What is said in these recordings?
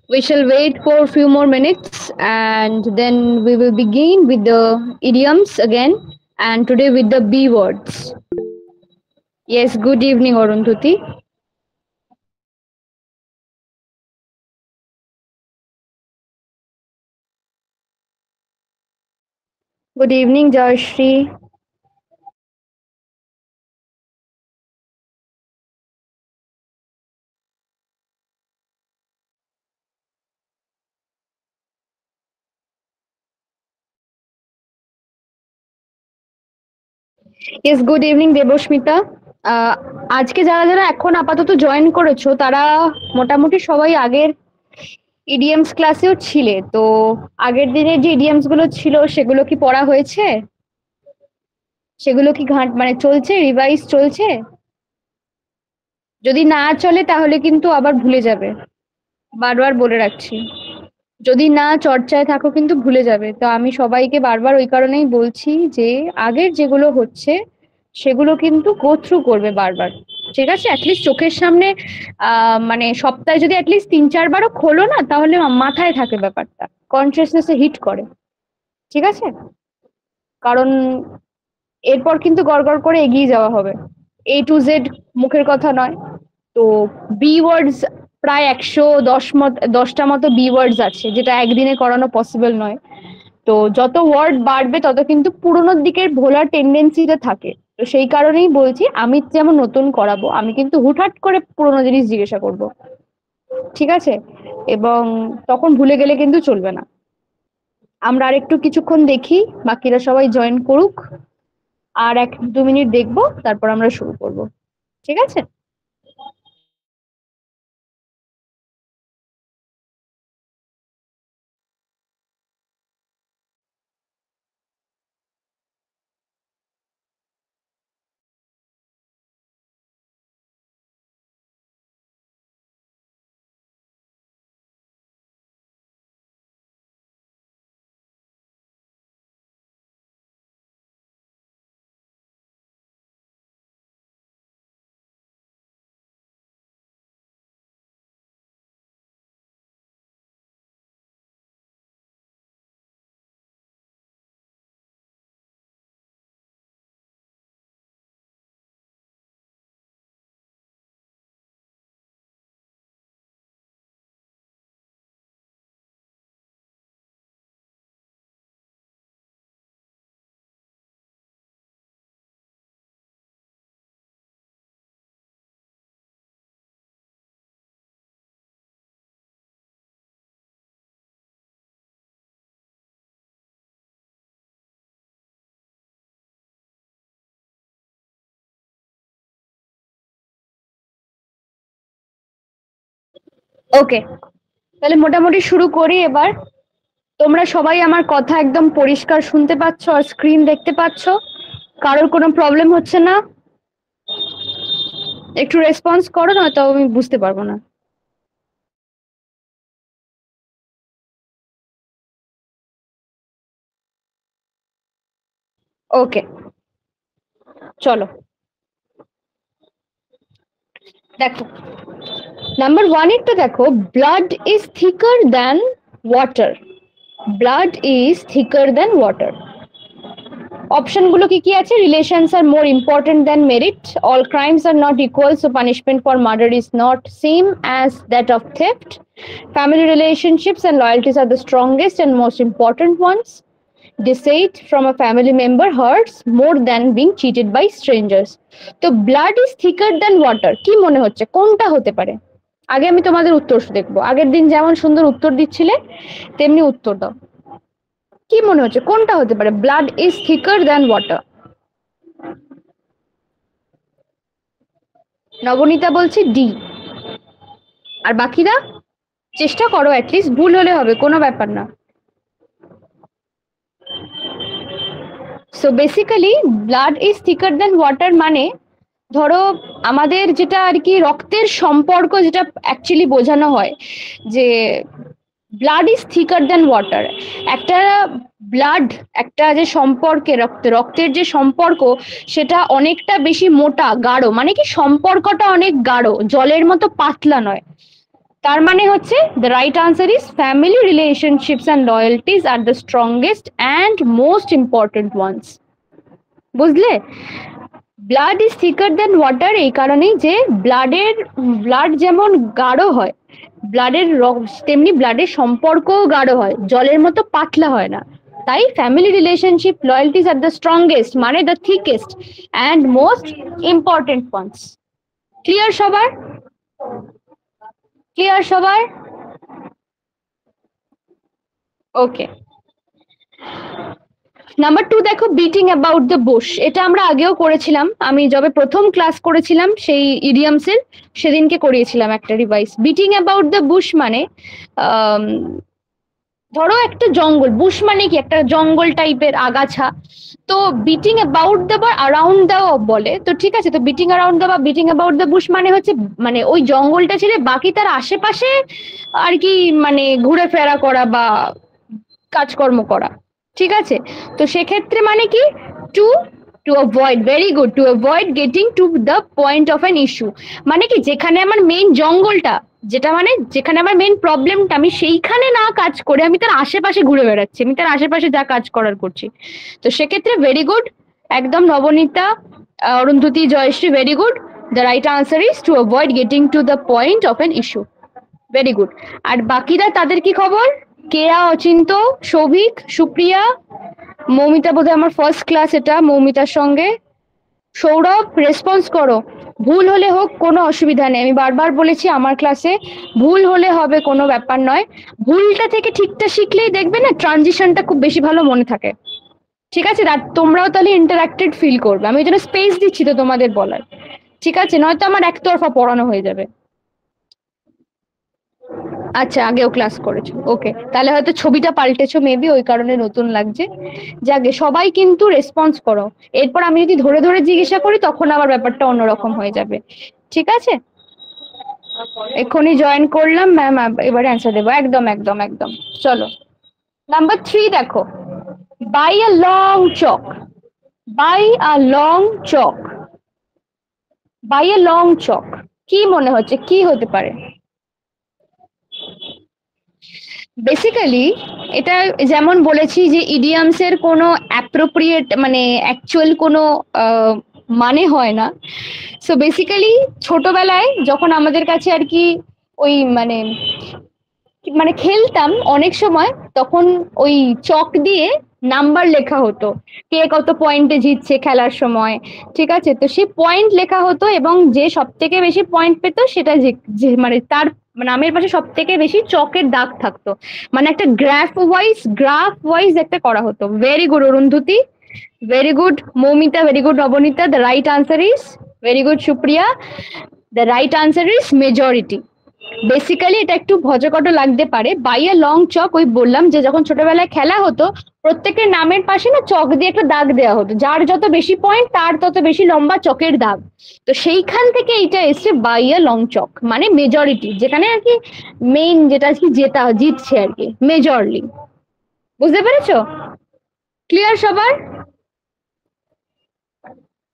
We shall wait for a few more minutes and then we will begin with the idioms again and today with the B words. Yes, good evening, Arundhati. Good evening, Jayashree. Yes, good evening, Debosmita. আজকে যারা যারা এখন আপাতত join করেছো তারা মোটামুটি সবাই আগের ইডিএমস ক্লাসেও ছিলে তো আগের দিনের যে ইডিএমস গুলো ছিল সেগুলো কি পড়া হয়েছে? সেগুলো কি মানে চলছে, রিভাইজ চলছে? যদি না চলে তাহলে কিন্তু আবার ভুলে যাবে, বারবার বলে রাখছি। যদি না চর্চায় থাকো কিন্তু ভুলে যাবে। তো আমি সবাইকে বারবার ওই কারণেই বলছি যে আগের যেগুলো হচ্ছে সেগুলো কিন্তু গো থ্রু করবে বারবার। ঠিক আছে, অ্যাটলিস্ট চোখের সামনে মানে সপ্তাহে যদি অ্যাটলিস্ট 3-4বারও খোলো না তাহলে মাথায় থাকে ব্যাপারটা, কনসিয়াসনেসে হিট করে। ঠিক আছে, কারণ এরপর কিন্তু গড়গড় করে এগিয়ে যাওয়া হবে। A to Z মুখের কথা নয়। তো বি ওয়ার্ডস প্রায় 110টা মতো বি ওয়ার্ডস আছে, যেটা একদিনে করানো পসিবল নয়। তো যত ওয়ার্ড বাড়বে তত কিন্তু পুরোনোর দিকের ভোলার টেন্ডেন্সিতে থাকে। তো সেই কারণেই বলছি, আমি যেমন নতুন করাবো আমি কিন্তু হুটহাট করে পুরোনো জিনিস জিজ্ঞাসা করব। ঠিক আছে, এবং তখন ভুলে গেলে কিন্তু চলবে না। আমরা আরেকটু কিছুক্ষণ দেখি, বাকিরা সবাই জয়েন করুক, আর 1-2 মিনিট দেখবো, তারপর আমরা শুরু করব। ঠিক আছে। ওকে, তাহলে মোটামুটি শুরু করি এবার। তোমরা সবাই আমার কথা একদম পরিষ্কার শুনতে পাচ্ছ আর স্ক্রিন দেখতে পাচ্ছ? কারোর কোনো প্রবলেম হচ্ছে না? একটু রেসপন্স করো, না তো আমি বুঝতে পারবো না। ওকে, চলো দেখো। নাম্বার ওয়ানেরটা দেখো, blood is thicker than water. Blood is thicker than water. অপশনগুলো কি কি আছে? Relations are more important than merit, all crimes are not equal so punishment for murder is not same as that of theft, family relationships and loyalties are the strongest and most important ones, deceit from a family member hurts more than being cheated by strangers. তো blood is thicker than water কি মনে হচ্ছে কোনটা হতে পারে? আগে আমি তোমাদের উত্তর দেখবো, আগের দিন যেমন সুন্দর উত্তর দিচ্ছিলে তেমনি উত্তর দাও। কি মনে হচ্ছে কোনটা হতে পারে? Blood is thicker than water. Nabanita বলছে ডি। আর বাকিরা চেষ্টা করো, অ্যাটলিস্ট ভুল হলে হবে, কোনো ব্যাপার না। So basically blood is thicker than water মানে, ধরো আমাদের যেটা আর কি রক্তের সম্পর্ক, যেটা অ্যাকচুয়ালি বোঝানো হয় যে blood is thicker than water. একটা ব্লাড, একটা যে সম্পর্কে রক্তের যে সম্পর্ক সেটা অনেকটা বেশি মোটা গাঢ়, মানে কি সম্পর্কটা অনেক গাঢ়, জলের মতো পাতলা নয়। তার মানে হচ্ছে the right answer is family relationships and loyalties are the strongest and most important ones. বুঝলে? Blood is thicker than water এই কারণেই যে ব্লাড যেমন গাঢ় হয়, তেমনি ব্লাডের সম্পর্কও গাঢ় হয়, জলের মতো পাতলা হয় না। তাই family relationship loyalties are the strongest মানে the thickest and most important ones. Clear সবার? ক্লিয়ার সবার? ওকে। নাম্বার 2 দেখো, বিটিং অ্যাবাউট দ্য বুশ। এটা আমরা আগেও করেছিলাম, আমি যবে প্রথম ক্লাস করেছিলাম সেই ইডিয়ামসের সেদিনকে করিয়েছিলাম একটা revise. Beating about the Bush মানে ধরো একটা জঙ্গল, বুশ মানে কি একটা জঙ্গল টাইপের আগাছা, তো বিটিং অ্যাবাউট দ্য বা অ্যারাউন্ড দ্য বলে, তো ঠিক আছে, তো বিটিং অ্যারাউন্ড দ্য বা বিটিং অ্যাবাউট দ্য বুশ মানে হচ্ছে মানে ওই জঙ্গলটা ছেড়ে বাকি তার আশেপাশে আর কি মানে ঘুরে ফেরা করা বা কাজকর্ম করা, ঠিক আছে। তো সেক্ষেত্রে মানে কি to to avoid, very good, to avoid getting to the point of an issue মানে কি যেখানে আমার মেইন জঙ্গলটা, যেটা মানে যেখানে আমার মেইন প্রবলেমটা, আমি সেইখানে না কাজ করে আমি তার আশেপাশে ঘুরে বেড়াচ্ছি, আমি তার আশেপাশে যা কাজ করার করছি। তো সেক্ষেত্রে ভেরি গুড, একদম Nabanita, Arundhati, Jayashree, very good. The right answer is to avoid getting to the point of an issue. Very good. আর বাকিরা তাদের কি খবর? কেয়া, অচিন্ত, সৌভিক, সুপ্রিয়া, মৌমিতা, বোধহয় আমার ফার্স্ট ক্লাস এটা, মৌমিতার সঙ্গে। সৌরভ, রেসপন্স করো। ভুল হলে হোক, কোনো অসুবিধা নেই, আমি বারবার বলেছি আমার ক্লাসে ভুল হলে হবে, কোনো ব্যাপার নয়। ভুলটা থেকে ঠিকটা শিখলেই দেখবে না ট্রানজিশনটা খুব বেশি ভালো মনে থাকে, ঠিক আছে। তোমরাও তাহলে ইন্টারাক্টেড ফিল করবে, আমি ওই জন্য স্পেস দিচ্ছি তো তোমাদের বলার, ঠিক আছে, নয়তো আমার একতরফা পড়ানো হয়ে যাবে। আচ্ছা, আগেও ক্লাস করেছো, ওকে, তাহলে হয়তো ছবিটা পাল্টেছো মেবি, ওই কারণে নতুন লাগছে। যাকে সবাই কিন্তু রেসপন্স করো, এরপর আমি যদি ধরে ধরে জিজ্ঞাসা করি তখন আবার ব্যাপারটা অন্যরকম হয়ে যাবে, ঠিক আছে। এক্ষুনি জয়েন করলাম ম্যাম, এবারে অ্যান্সার দেবো, একদম একদম একদম। চলো নাম্বার 3 দেখো, by a long chalk, by a long chalk, by a long chalk, কি মনে হচ্ছে কি হতে পারে? বেসিক্যালি এটা যেমন বলেছি যে ইডিয়ামস এর কোনো অ্যাপ্রোপ্রিয়েট মানে অ্যাকচুয়াল কোনো মানে হয় না। সো বেসিক্যালি ছোটবেলায় যখন আমাদের কাছে আর কি ওই মানে মানে খেলতাম অনেক সময়, তখন ওই চক দিয়ে নাম্বার লেখা হতো, কে কত পয়েন্টে জিতছে খেলার সময়, ঠিক আছে। তো সেই পয়েন্ট লেখা হতো এবং যে সব থেকে বেশি পয়েন্ট পেতো সেটা যে মানে তার নামের পাশে সব থেকে বেশি চকের দাগ থাকতো, মানে একটা গ্রাফ ওয়াইজ একটা করা হতো। Very good Arundhati, very good Moumita, very good Nabanita. The right answer is very good Supriya, the right answer is majority. Basically এটা একটু ভজকট লাগতে পারে, বাই আ লং চক, ওই বললাম যে যখন ছোটবেলায় খেলা হতো প্রত্যেকের নামের পাশে না চক দিয়ে একটা দাগ দেওয়া হতো, যার যত বেশি পয়েন্ট তার তত বেশি লম্বা চকের দাগ। তো সেইখান থেকে এইটা এসছে বাই আ লং চক মানে মেজরিটি, যেখানে আর কি মেইন যেটা আর কি জিতছে আর কি মেজরলি। বুঝতে পেরেছো? ক্লিয়ার সবার?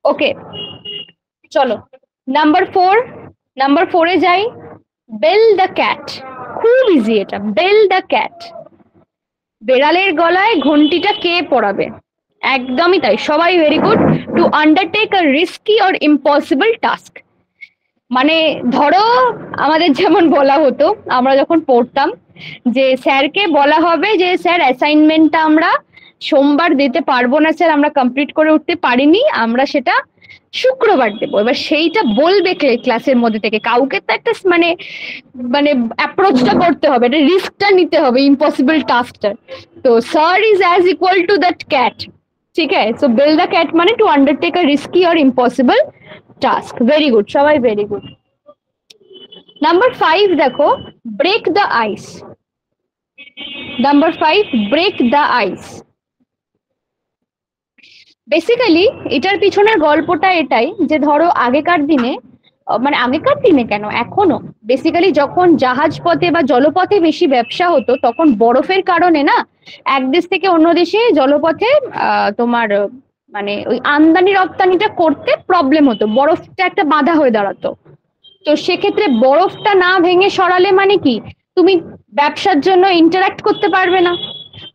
ওকে, চলো নাম্বার 4 যাই। বেল দ্য ক্যাট, খুব ইজি এটা, বেল দ্য ক্যাট, বেড়ালের গলায় ঘন্টিটা কে পড়াবে? একদমই তাই, সবাই very good. Two undertake a risky or impossible task, মানে ধরো আমাদের যেমন বলা হতো আমরা যখন পড়তাম যে স্যারকে বলা হবে যে স্যার অ্যাসাইনমেন্টটা আমরা সোমবার দিতে পারবো না স্যার, আমরা কমপ্লিট করে উঠতে পারিনি, আমরা সেটা শুক্রবার দেবো। এবার সেইটা বলবে ক্লাসের মধ্যে থেকে, কাউকে তো একটা মানে মানে অ্যাপ্রোচটা করতে হবে, এটা রিস্কটা নিতে হবে ইম্পসিবল টাস্কটা। তো sir is as equal to that cat, ঠিক আছে। সো বিল দ্য ক্যাট মানে to undertake a risky or impossible task. Very good, সবাই ভেরি গুড। নাম্বার 5 দেখো, break the ice. Number 5, break the ice. Basically এটার পিছনের গল্পটা এটাই যে ধরো আগেকার দিনে, মানে আগেকার দিনে কেন এখনো, বেসিক্যালি যখন জাহাজ পথে বা জলপথে বেশি ব্যবসা হতো তখন বরফের কারণে না এক দেশ থেকে অন্য দেশে জলপথে তোমার মানে ওই আমদানি রপ্তানিটা করতে প্রবলেম হতো, বরফটা একটা বাধা হয়ে দাঁড়াতো। তো সেক্ষেত্রে বরফটা না ভেঙে সরালে মানে কি, তুমি ব্যবসার জন্য ইন্টারাক্ট করতে পারবে না,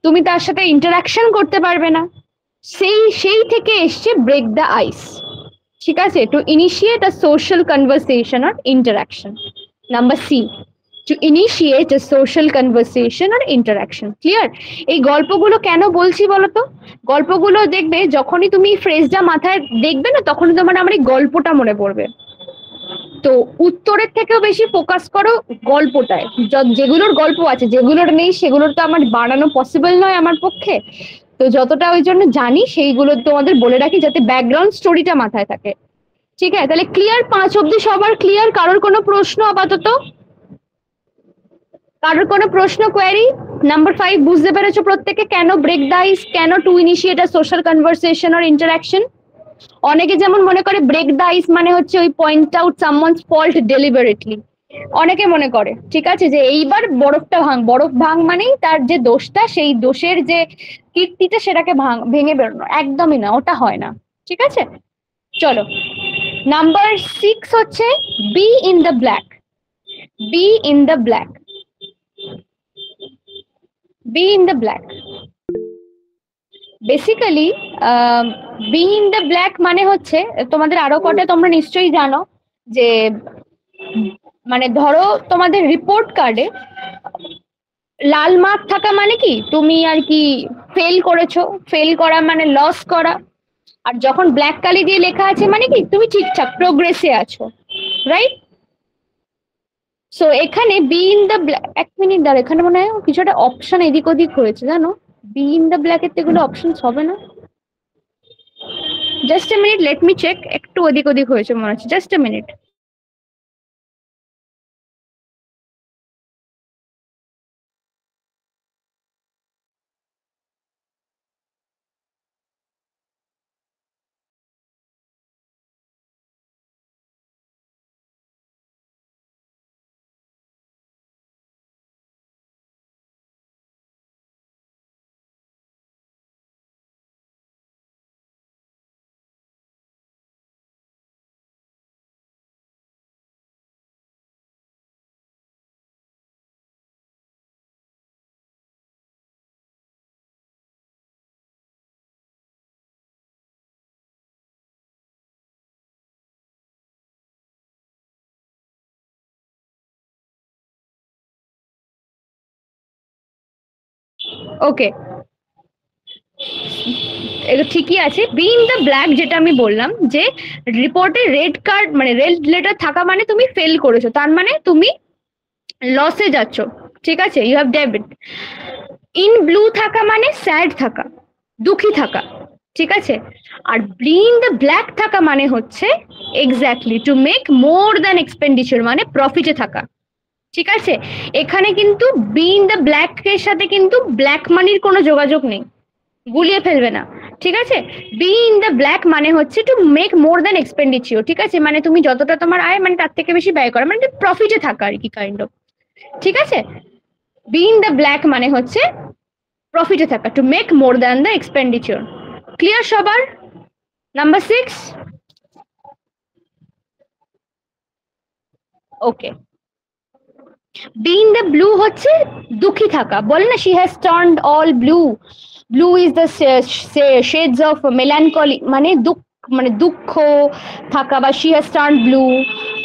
তুমি তার সাথে ইন্টারাকশন করতে পারবে না। সেই থেকে এসছে ব্রেক দ্য আইস। ঠিক আছে, to initiate a social conversation or interaction. Number C, to initiate a social conversation or interaction. Clear? এই গল্পগুলো কেন বলছি বলতো? গল্পগুলো দেখবে যখনই তুমি ফ্রেজটা মাথায় দেখবে না, তখনই তোমার আমার এই গল্পটা মনে পড়বে। তো উত্তরের থেকেও বেশি ফোকাস করো গল্পটায়। যেগুলোর গল্প আছে, যেগুলোর নেই সেগুলোর তো আমার বানানো পসিবল নয় আমার পক্ষে। তো যতটা ওই জন্য জানি সেইগুলো তোমাদের বলে রাখি, যাতে ব্যাকগ্রাউন্ড স্টোরিটা মাথায় থাকে। ঠিক আছে, তাহলে ক্লিয়ার? 5 অব্দি সবার ক্লিয়ার? কারোর কোনো প্রশ্ন আপাতত? কারোর কোনো প্রশ্ন, কোয়ারি? নাম্বার 5 বুঝতে পেরেছো প্রত্যেকে, কেন ব্রেক দ্য আইস, কেন two initiate a social conversation or interaction? অনেকে যেমন মনে করে ব্রেক দ্য আইস মানে হচ্ছে ওই point out someone's fault deliberately, অনেকে মনে করে। ঠিক আছে, যে এইবার বরফটা ভাঙ, বরফ ভাঙ মানেই তার যে দোষটা, সেই দোষের যে কীর্তিটা সেটাকে ভেঙে বেরোনো, একদমই না, ওটা হয় না। ঠিক আছে, চলো নাম্বার 6 হচ্ছে B in the black. B in the black, B in the black. Basically B in the black মানে হচ্ছে, তোমাদের আরো কটা তোমরা নিশ্চয়ই জানো যে, মানে ধরো তোমাদের রিপোর্ট কার্ডে লাল মার্ক থাকা মানে কি, তুমি আর কি ফেল করেছো, ফেল করা মানে লস করা। আর যখন ব্ল্যাক কালি দিয়ে লেখা আছে মানে কি, তুমি ঠিকঠাক প্রোগ্রেসে আছো, রাইট? সো এখানে বি ইন দ্য ব্ল্যাক, এক মিনিট দাঁড়া, এখানে মনে হয় কিছু একটা অপশন এদিক ওদিক হয়েছে জানো। বি ইন দ্য ব্ল্যাক এর তো এগুলো অপশন হবে না। Just a minute, let me check, একটু ওদিক ওদিক হয়েছে মনে হচ্ছে, জাস্ট এ মিনিট। ওকে, এটা ঠিকই আছে। বি ইন দ্য ব্ল্যাক যেটা আমি বললাম, যে রিপোর্টে রেড কার্ড মানে রেড লেটার থাকা মানে তুমি ফেল করেছো, তার মানে তুমি লসে যাচ্ছ। ঠিক আছে, you have debit. In blue থাকা মানে স্যাড থাকা, দুঃখী থাকা। ঠিক আছে, আর বি ইন দ্য ব্ল্যাক থাকা মানে হচ্ছে exactly to make more than expenditure, মানে প্রফিটে থাকা। ঠিক আছে, এখানে কিন্তু বি ইন দ্য ব্ল্যাক এর সাথে কিন্তু ব্ল্যাক মানির কোনো যোগাযোগ নেই, গুলিয়ে ফেলবে না। ঠিক আছে, বি ইন দ্য ব্ল্যাক মানে হচ্ছে two make more than expenditure. ঠিক আছে, মানে তুমি যতটা তোমার আয় মানে তার থেকে বেশি ব্যয় করা, মানে প্রফিটে থাকা আর কি, কাইন্ড অফ। ঠিক আছে, বি ইন দ্য ব্ল্যাক মানে হচ্ছে প্রফিটে থাকা, to make more than the expenditure. Clear সবার? Number 6, okay. Be in the blue হচ্ছে দুঃখী থাকা, বলে না, she has turned all blue, blue is the shades of melancholy, মানে দুঃখ, মানে দুঃখ থাকা, বা শি হ্যাজ টার্নড ব্লু,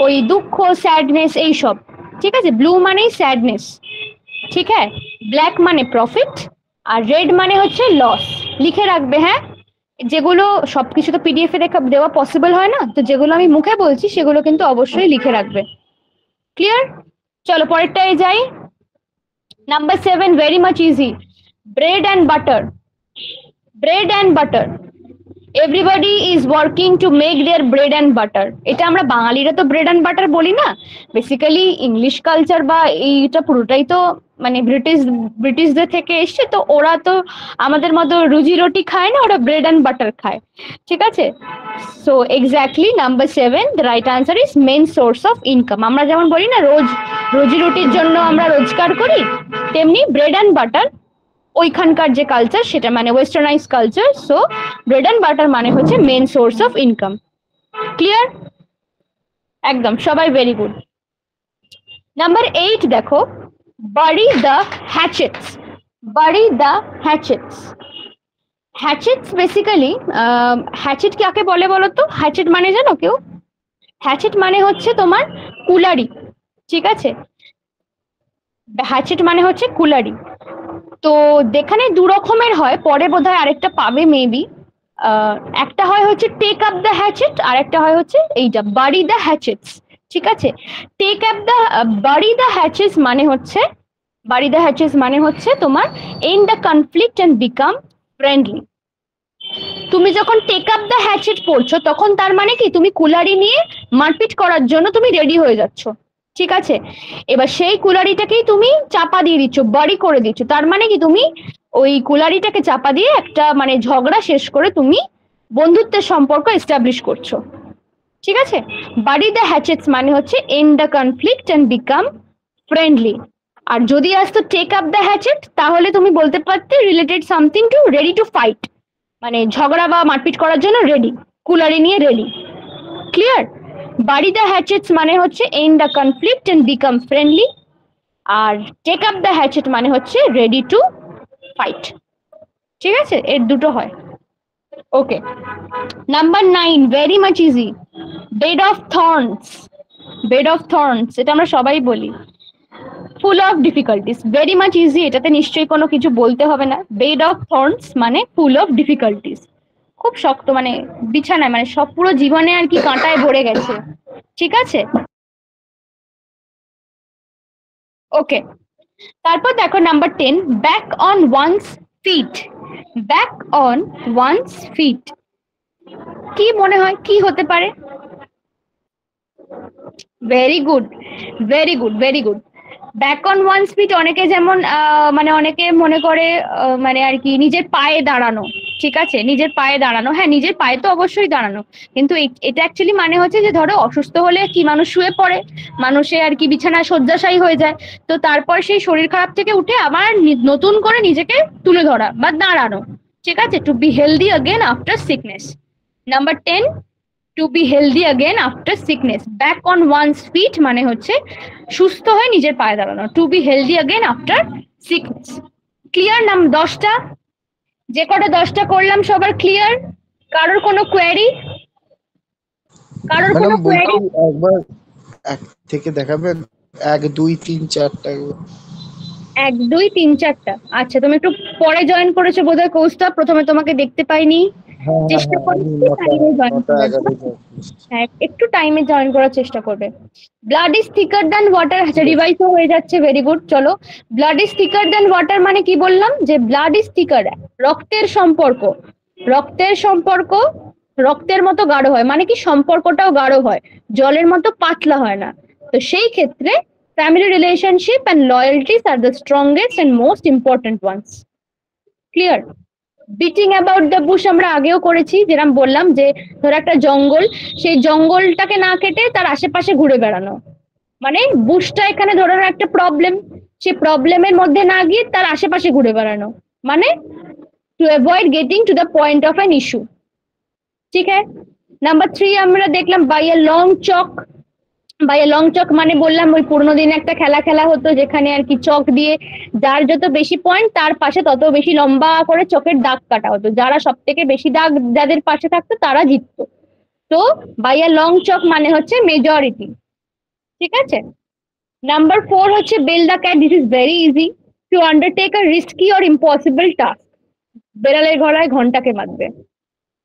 ওই দুঃখ, স্যাডনেস এইসব। ঠিক আছে, ব্লু মানেই স্যাডনেস। ঠিক আছে, ব্ল্যাক মানে প্রফিট, আর রেড মানে হচ্ছে লস। লিখে রাখবে, হ্যাঁ, যেগুলো সবকিছু তো পিডিএফ এ দেওয়া পসিবল হয় না, তো যেগুলো আমি মুখে বলছি সেগুলো কিন্তু অবশ্যই লিখে রাখবে। ক্লিয়ার? চলো পরেরটায় যাই। Number 7, very much easy, bread and butter. Bread and butter, everybody is working to make their bread and butter. এটা আমরা বাঙালিরা তো ব্রেড অ্যান্ড বাটার বলি না, বেসিক্যালি ইংলিশ কালচার বা এইটা পুরোটাই তো মানে ব্রিটিশদের থেকে এসছে, তো ওরা তো আমাদের মতো রুজি রুটি খায় না, ওরা ব্রেড অ্যান্ড বাটার খায়। ঠিক আছে, so exactly number 7, the right answer is main source of income. আমরা যেমন বলি না রুজি রুটির জন্য আমরা রোজগার করি, তেমনি ব্রেড অ্যান্ড বাটার ওইখানকার যে কালচার, সেটা মানে westernise culture. So bread and butter মানে হচ্ছে main source of income. Clear? একদম সবাই ভেরি গুড। নাম্বার 8 দেখো, bury the hatchets. Bury the hatchets. Hatchets basically, hatchet কাকে বলে বলো তো? হ্যাচেট মানে জানো কেউ? হ্যাচেট মানে হচ্ছে তোমার কুলারি, ঠিক আছে? হ্যাচেট মানে হচ্ছে কুলারি। তো যেখানে দু রকমের হয়, পরে বোধহয় আরেকটা পাবে মেবি। একটা হয় হচ্ছে টেক আপ দ্য হ্যাচেট, আর একটা হয় হচ্ছে এইটা বারি দ্য হ্যাচেটস, ঠিক আছে? Take up the bury the hatches মানে হচ্ছে, বারি দ্য হ্যাচেস মানে হচ্ছে তোমার end the conflict and become friendly. তুমি যখন টেক আপ দ্য হ্যাচেট পড়ছো তখন তার মানে কি তুমি কুলারি নিয়ে মারপিট করার জন্য তুমি রেডি হয়ে যাচ্ছ, ঠিক আছে? এবার সেই কুলারিটাকেই তুমি চাপা দিয়ে দিচ্ছ, বাড়ি করে দিচ্ছ, তার মানে কি তুমি ওই কুলারিটাকে চাপা দিয়ে একটা মানে ঝগড়া শেষ করে তুমি বন্ধুত্বের সম্পর্ক এস্টাবলিশ করছো, ঠিক আছে? বাড়ি দ্য হ্যাচেটস মানে হচ্ছে and the conflict and become friendly. আর যদি আসতো টেক আপ দ্য হ্যাচেট, তাহলে তুমি বলতে পারতে related something to ready to fight, মানে ঝগড়া বা মারপিট করার জন্য রেডি, কুলারি নিয়ে ready. Clear? Bury the hatchets মানে হচ্ছে and the conflict and become friendly, আর টেক আপ দ্য হ্যাচেট মানে হচ্ছে রেডি টু ফাইট, ঠিক আছে? এর দুটো হয়। Okay, number 9 very much easy, bed of thorns. Bed of thorns এটা আমরা সবাই বলি। Full of difficulties, very much easy, এটাতে নিশ্চয়ই কোনো কিছু বলতে হবে না। বেড অফ থর্নস মানে ফুল অফ ডিফিকাল্টিস, খুব শক্ত, মানে বিছানায়, মানে সব পুরো জীবনে আর কি কাঁটায় ভরে গেছে, ঠিক আছে? ওকে, তারপর দেখো number 10, back on one's feet. Back on one's feet, কি মনে হয় কি হতে পারে? Very good, very good, very good. Back on one feet অনেকে যেমন মানে অনেকে মনে করে মানে আর কি নিজের পায়ে দাঁড়ানো, ঠিক আছে? নিজের পায়ে দাঁড়ানো, হ্যাঁ নিজের পায়ে তো অবশ্যই দাঁড়ানো, কিন্তু এটা অ্যাকচুয়ালি মানে হচ্ছে যে ধরো অসুস্থ হলে কি মানুষ শুয়ে পড়ে, মানুষে আর কি বিছানায় শয্যাশায়ী হয়ে যায়, তো তারপর সেই শরীর খারাপ থেকে উঠে আবার নতুন করে নিজেকে তুলে ধরা বা দাঁড়ানো, ঠিক আছে? To be healthy again after sickness. Number 10, to be healthy again after sickness. Back on one's feet মানে হচ্ছে সুস্থ হয়ে নিজের পায়ে দাঁড়ানো, to be healthy again after sickness. Clear? নাম 10টা, যে কটা 10টা করলাম সবার ক্লিয়ার? কারোর কোনো কোয়েরি? কারোর কোনো ম্যাডাম বলছি কোয়েরি? একবার এক থেকে দেখাবেন, 1 2 3 4টা। 1 2 3 4টা, আচ্ছা তুমি একটু পরে জয়েন করেছো বোধহয় কোর্সটা, প্রথমে তোমাকে দেখতে পাইনি। হ্যাঁ হ্যাঁ চেষ্টা হ্যাঁ, করো আমি একটু টাইমে জয়েন নটা করার, 11 হ্যাঁ একটু টাইমে জয়েন করার চেষ্টা করবে। Blood is thicker than water, আচ্ছা রিভাইসও হয়ে যাচ্ছে, ভেরি গুড। চলো, blood is thicker than water মানে কি বললাম? যে ব্লাড ইজ থিকার, রক্তের সম্পর্ক, রক্তের সম্পর্ক রক্তের মতো গাঢ় হয়, মানে কি সম্পর্কটাও গাঢ় হয়, জলের মতো পাতলা হয় না। তো সেই ক্ষেত্রে family relationship and loyalties are the strongest and most important ones. Clear? Beating about the bush আমরা আগেও করেছি, যেরকম বললাম যে ধরো একটা জঙ্গল, সেই জঙ্গলটাকে না কেটে তার আশেপাশে ঘুরে বেড়ানো, মানে বুশটা এখানে ধরো একটা প্রবলেম, সেই প্রবলেমের মধ্যে না গিয়ে তার আশেপাশে ঘুরে বেড়ানো, মানে to avoid getting to the point of an issue, ঠিক আছে? নাম্বার 3 আমরা দেখলাম by a long chalk. By a long chalk মানে বললাম ওই পুরোনো দিনে একটা খেলা খেলা হতো, যেখানে আর কি চক দিয়ে যার যত বেশি পয়েন্ট তার পাশে তত বেশি লম্বা করে চকের দাগ কাটা হতো, যারা সব থেকে বেশি দাগ যাদের পাশে থাকতো তারা জিততো। তো বাই এ লং চক মানে হচ্ছে মেজরিটি, ঠিক আছে? নাম্বার 4 হচ্ছে bell the cat, this is very easy, to undertake a risky or impossible task. বেড়ালের গলায় ঘন্টাকে বাঁধবে।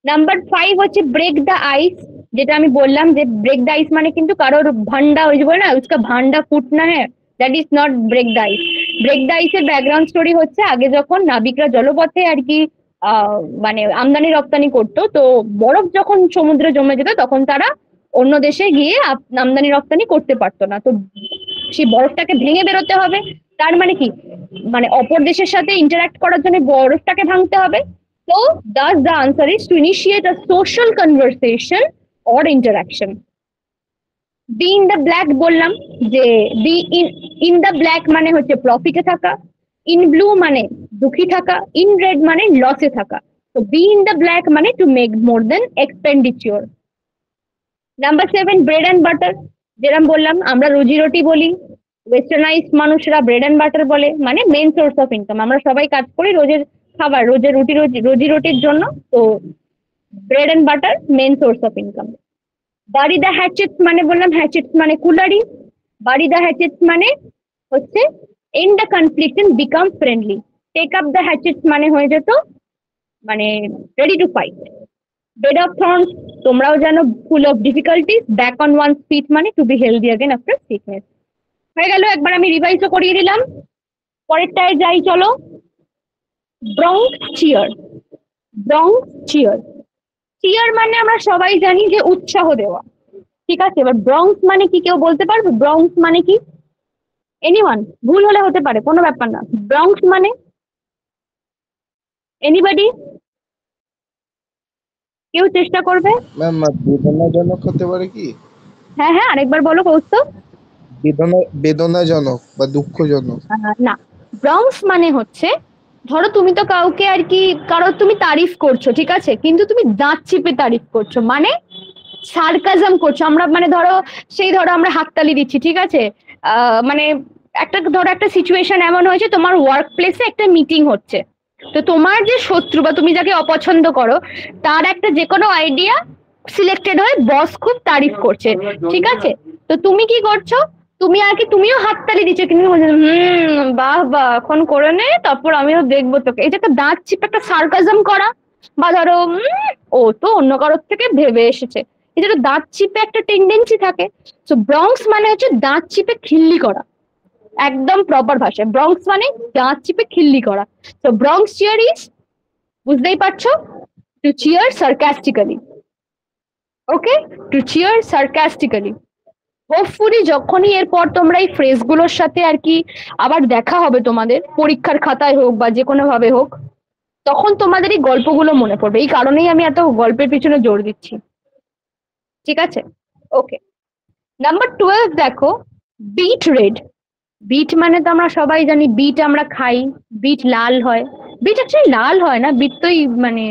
নাম্বার 5 হচ্ছে ব্রেক দ্য আইস, যেটা আমি বললাম যে ব্রেক দ্য আইস মানে কিন্তু কারোর ভান্ডা, ওই যে বলে না উসকা ভান্ডা ফুটনা হ্যাঁ, that is not break the ice. Break the আইসের ব্যাকগ্রাউন্ড স্টোরি হচ্ছে আগে যখন নাবিকরা জলপথে আর কি মানে আমদানি রপ্তানি করতো, তো বরফ যখন সমুদ্রে জমে যেত তখন তারা অন্য দেশে গিয়ে আমদানি রপ্তানি করতে পারতো না, তো সেই বরফটাকে ভেঙে বেরোতে হবে। তার মানে কি, মানে অপর দেশের সাথে ইন্টারঅ্যাক্ট করার জন্য বরফটাকে ভাঙতে হবে। So, thus the answer is to initiate a social conversation or interaction. Be in the black বললাম যে be in the black মানে হচ্ছে প্রফিটে থাকা, in blue মানে দুঃখী থাকা, in red মানে লসে থাকা। তো be in the black মানে to make more than expenditure. Number 7 bread and butter, যেরকম বললাম আমরা রুজি রুটি বলি, ওয়েস্টার্নাইজ মানুষরা ব্রেড অ্যান্ড বাটার বলে, মানে মেন সোর্স অফ ইনকাম। আমরা সবাই কাজ করি রোজের খাবার, রোজের রুজি রুটির জন্য। তো bread and butter main source of income. Bury the hatchets মানে বললাম, হ্যাচেটস মানে কুলারি। বাড়ি দা হ্যাচেটস মানে হচ্ছে and the conflict and become friendly. Take up the hatchets মানে হয়ে যেত মানে ready to fight. Bed of thorns তোমরাও জানো, full of difficulties. Back on one feet মানে to be healthy again after sickness. হয়ে গেল, একবার আমি রিভাইজও করিয়ে দিলাম। পরেরটায় যাই চলো। ব্রঙ্ক চিয়ার। ব্রঙ্ক চিয়ার, চিয়ার মানে আমরা সবাই জানি যে উৎসাহ দেওয়া, ঠিক আছে। এবার ব্রঙ্কস মানে কি, কেউ বলতে পারবে ব্রঙ্কস মানে কি? এনিওয়ান? ভুল হলে হতে পারে, কোনো ব্যাপার না। ব্রঙ্কস মানে এনিবডি? কেউ চেষ্টা করবে? ম্যাম বেদনাজনক হতে পারে কি? হ্যাঁ হ্যাঁ, আরেকবার বলো কৌস্তব। বেদনাজনক বা দুঃখজনক। না, ব্রঙ্কস মানে হচ্ছে, ধরো তুমি তো কাউকে আর কি, কারোর তুমি তারিফ করছো, ঠিক আছে, কিন্তু তুমি দাঁত চিপে তারিফ করছো, মানে সার্কাজম করছো। আমরা মানে ধরো, সেই ধরো আমরা হাততালি দিচ্ছি, ঠিক আছে, মানে একটা ধরো একটা সিচুয়েশন এমন হয়েছে, তোমার ওয়ার্ক প্লেসে একটা মিটিং হচ্ছে, তো তোমার যে শত্রু বা তুমি যাকে অপছন্দ করো, তার একটা যে কোনো আইডিয়া সিলেক্টেড হয়ে বস খুব তারিফ করছে, ঠিক আছে, তো তুমি কি করছো? তুমি আর কি, তুমিও হাততালি দিচ্ছ, কিন্তু বলছো বাহ বাহ, এখন করে নে, তারপর আমিও দেখবো তোকে। এটা একটা দাঁত চিপে একটা সার্কাজম করা। বা ধরো ও তো অন্য কারোর থেকে ভেবে এসেছে, এটা তো দাঁত চিপে একটা টেন্ডেন্সি থাকে। তো ব্রঙ্কস মানে হচ্ছে দাঁত চিপে খিল্লি করা, একদম প্রপার ভাষায় ব্রঙ্কস মানে দাঁত চিপে খিল্লি করা। তো ব্রঙ্কস চিয়ার ইজ, বুঝতেই পারছো, টু চিয়ার সার্কাস্টিক্যালি। ওকে, টু চিয়ার সার্কাস্টিক্যালি। হোপফুলি যখনই এরপর তোমরা এই ফ্রেজগুলোর সাথে আর কি আবার দেখা হবে তোমাদের, পরীক্ষার খাতায় হোক বা যে কোনো ভাবে হোক, তখন তোমাদের এই গল্পগুলো মনে পড়বে। এই কারণেই আমি এত গল্পের পিছনে জোর দিচ্ছি, ঠিক আছে। ওকে, নাম্বার 12 দেখো, বিট রেড। বিট মানে তো আমরা সবাই জানি, বিট আমরা খাই, বিট লাল হয়। বিট অ্যাকচুয়ালি লাল হয় না, বিট তো মানে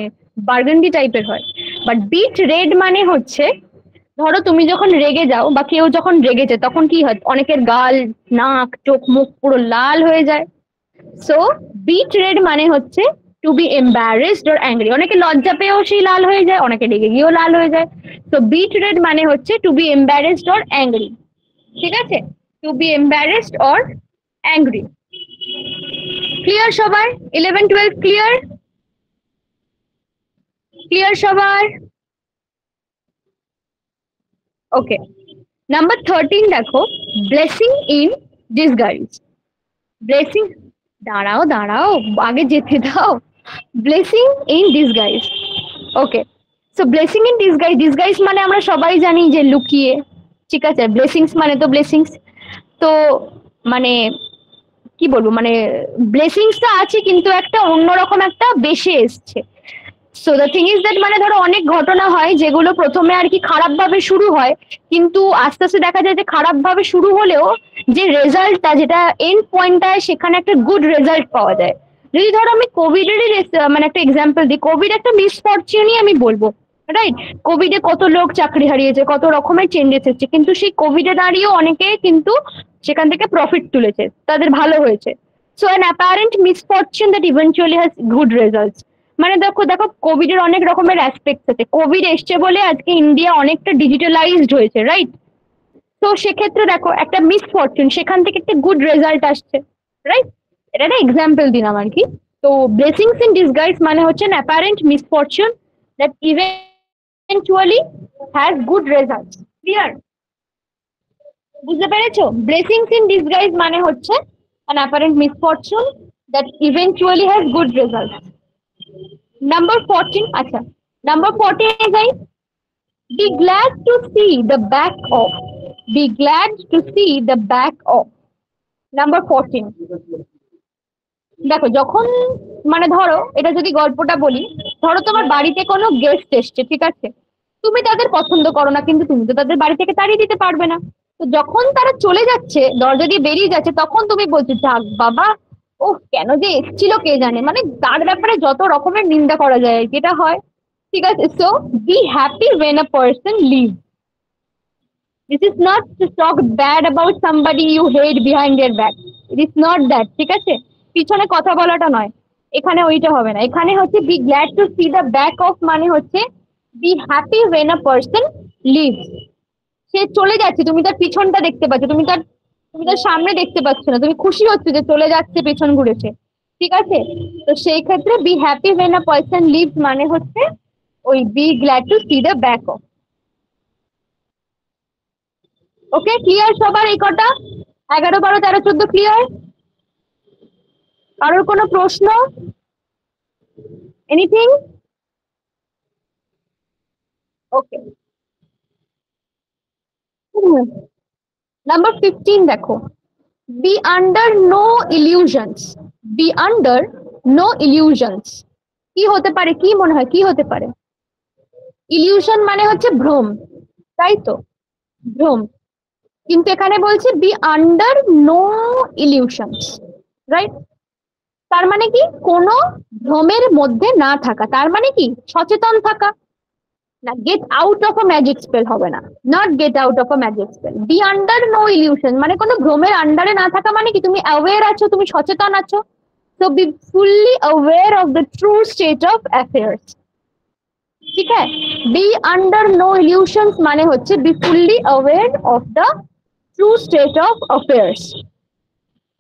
বার্গেন্ডি টাইপের হয়। বাট বিট রেড মানে হচ্ছে, ধরো তুমি যখন রেগে যাও বা কেউ যখন রেগেছে, তখন কি হয়, অনেকের গাল, নাক, চোখ, মুখ পুরো লাল হয়ে যায়। সো বিট রেড মানে হচ্ছে to be embarrassed or angry. অনেকে লজ্জা পেয়েও সেই লাল হয়ে যায়, অনেকে রেগে গিয়েও লাল হয়ে যায়। তো বিট রেড মানে হচ্ছে to be embarrassed or angry, ঠিক আছে, to be embarrassed or angry. Clear সবার? 11 12 ক্লিয়ার? ক্লিয়ার সবার? ওকে, নাম্বার 13 দেখো, ব্লেসিং ইন ডিসগাইজ। ব্লেসিং, দাঁড়াও দাঁড়াও, আগে যেতে দাও। Blessing in disguise. Okay, so blessing in disguise, disguise মানে আমরা সবাই জানি যে লুকিয়ে, ঠিক আছে। ব্লেসিংস মানে তো ব্লেসিংস, তো মানে কি বলবো, মানে ব্লেসিংস তো আছে কিন্তু একটা অন্যরকম একটা বেশে এসছে। So the thing is that, মানে ধরো অনেক ঘটনা হয় যেগুলো প্রথমে আর কি খারাপ ভাবে শুরু হয়, কিন্তু আস্তে আস্তে দেখা যায় যে খারাপ ভাবে শুরু হলেও যে রেজাল্টটা, যেটা এন্ড পয়েন্টটা, সেখানে একটা গুড রেজাল্ট পাওয়া যায়। যদি ধরো আমি কোভিডেরই মানে একটা এক্সাম্পল দিই, কোভিড একটা মিসফরচুনই আমি বলবো, রাইট। কোভিডে কত লোক চাকরি হারিয়েছে, কত রকমের চেঞ্জেস এসেছে, কিন্তু সেই কোভিডে দাঁড়িয়েও অনেকে কিন্তু সেখান থেকে প্রফিট তুলেছে, তাদের ভালো হয়েছে। So an apparent misfortune that eventually has good results. মানে দেখো দেখো, কোভিড এর অনেক রকমের অ্যাসপেক্টস আছে। কোভিড এসছে বলে আজকে ইন্ডিয়া অনেকটা ডিজিটালাইজড হয়েছে, রাইট। তো সেক্ষেত্রে দেখো, একটা মিসফরচুন, সেখান থেকে একটা গুড রেজাল্ট আসছে, রাইট। এটা একটা এক্সাম্পল দিলাম আর কি। তো ব্লেসিংস ইন ডিসগাইজ মানে হচ্ছে apparent misfortune that eventually has good result. Clear? বুঝতে পেরেছো? ব্লেসিংস ইন ডিসগাইজ মানে হচ্ছে an apparent misfortune that eventually has good results. Number 14, আচ্ছা, নাম্বার 14 এ যাই। Be glad to see the back of. Be glad to see the back of. Number 14, দেখো যখন, মানে ধরো এটা যদি গল্পটা বলি, ধরো তোমার বাড়িতে কোনো গেস্ট এসছে, ঠিক আছে, তুমি তাদের পছন্দ করো না, কিন্তু তুমি তো তাদের বাড়ি থেকে তাড়িয়ে দিতে পারবে না। তো যখন তারা চলে যাচ্ছে, দরজা দিয়ে বেরিয়ে যাচ্ছে, তখন তুমি বলছো যাক বাবা, ও কেন যে এসেছিল কে জানে, মানে তার ব্যাপারে যত রকমের নিন্দা করা যায় যেটা হয়, ঠিক আছে। So be happy when a person leave. This is not to talk bad about somebody you hate behind their back. It is not that. ঠিক আছে, পিছনে কথা বলাটা নয়, এখানে ওইটা হবে না। এখানে হচ্ছে be glad to see the back of মানে হচ্ছে be happy when a person leaves. সে চলে যাচ্ছে, তুমি তার পিছনটা দেখতে পাচ্ছ, তুমি তার সামনে দেখতে পাচ্ছ না, তুমি খুশি হচ্ছে যে চলে যাচ্ছে, পেছন ঘুরেছে। ঠিক আছে, তো সেই ক্ষেত্রে be happy when a person leaves মানে হচ্ছে ওই B glad to C the back of. Okay, clear সবার এই কটা? 11, 12, 13, 14 ক্লিয়ার? কারোর কোনো প্রশ্ন, এনিথিং? ওকে, নাম্বার 15 দেখো, be under no illusions. Be under no illusions কি হতে পারে, কি মনে হয় কি হতে পারে? ইলিউশন মানে হচ্ছে ভ্রম, তাই তো, ভ্রম। কিন্তু এখানে বলছে বি আন্ডার নো ইলিউশনস, রাইট? তার মানে কি, কোনো ভ্রমের মধ্যে না থাকা, তার মানে কি সচেতন থাকা। না, get out of a magic spell হবে না, not get out of a magic spell. Be under no illusion মানে কোনো ভ্রমের আন্ডারে না থাকা, মানে কি তুমি অ্যাওয়্যার আছো, তুমি সচেতন আছো। So be fully aware of the true state of affairs. ঠিক আছে, বি আন্ডার নো ইলিউশনস মানে হচ্ছে be fully aware of the true state of affairs.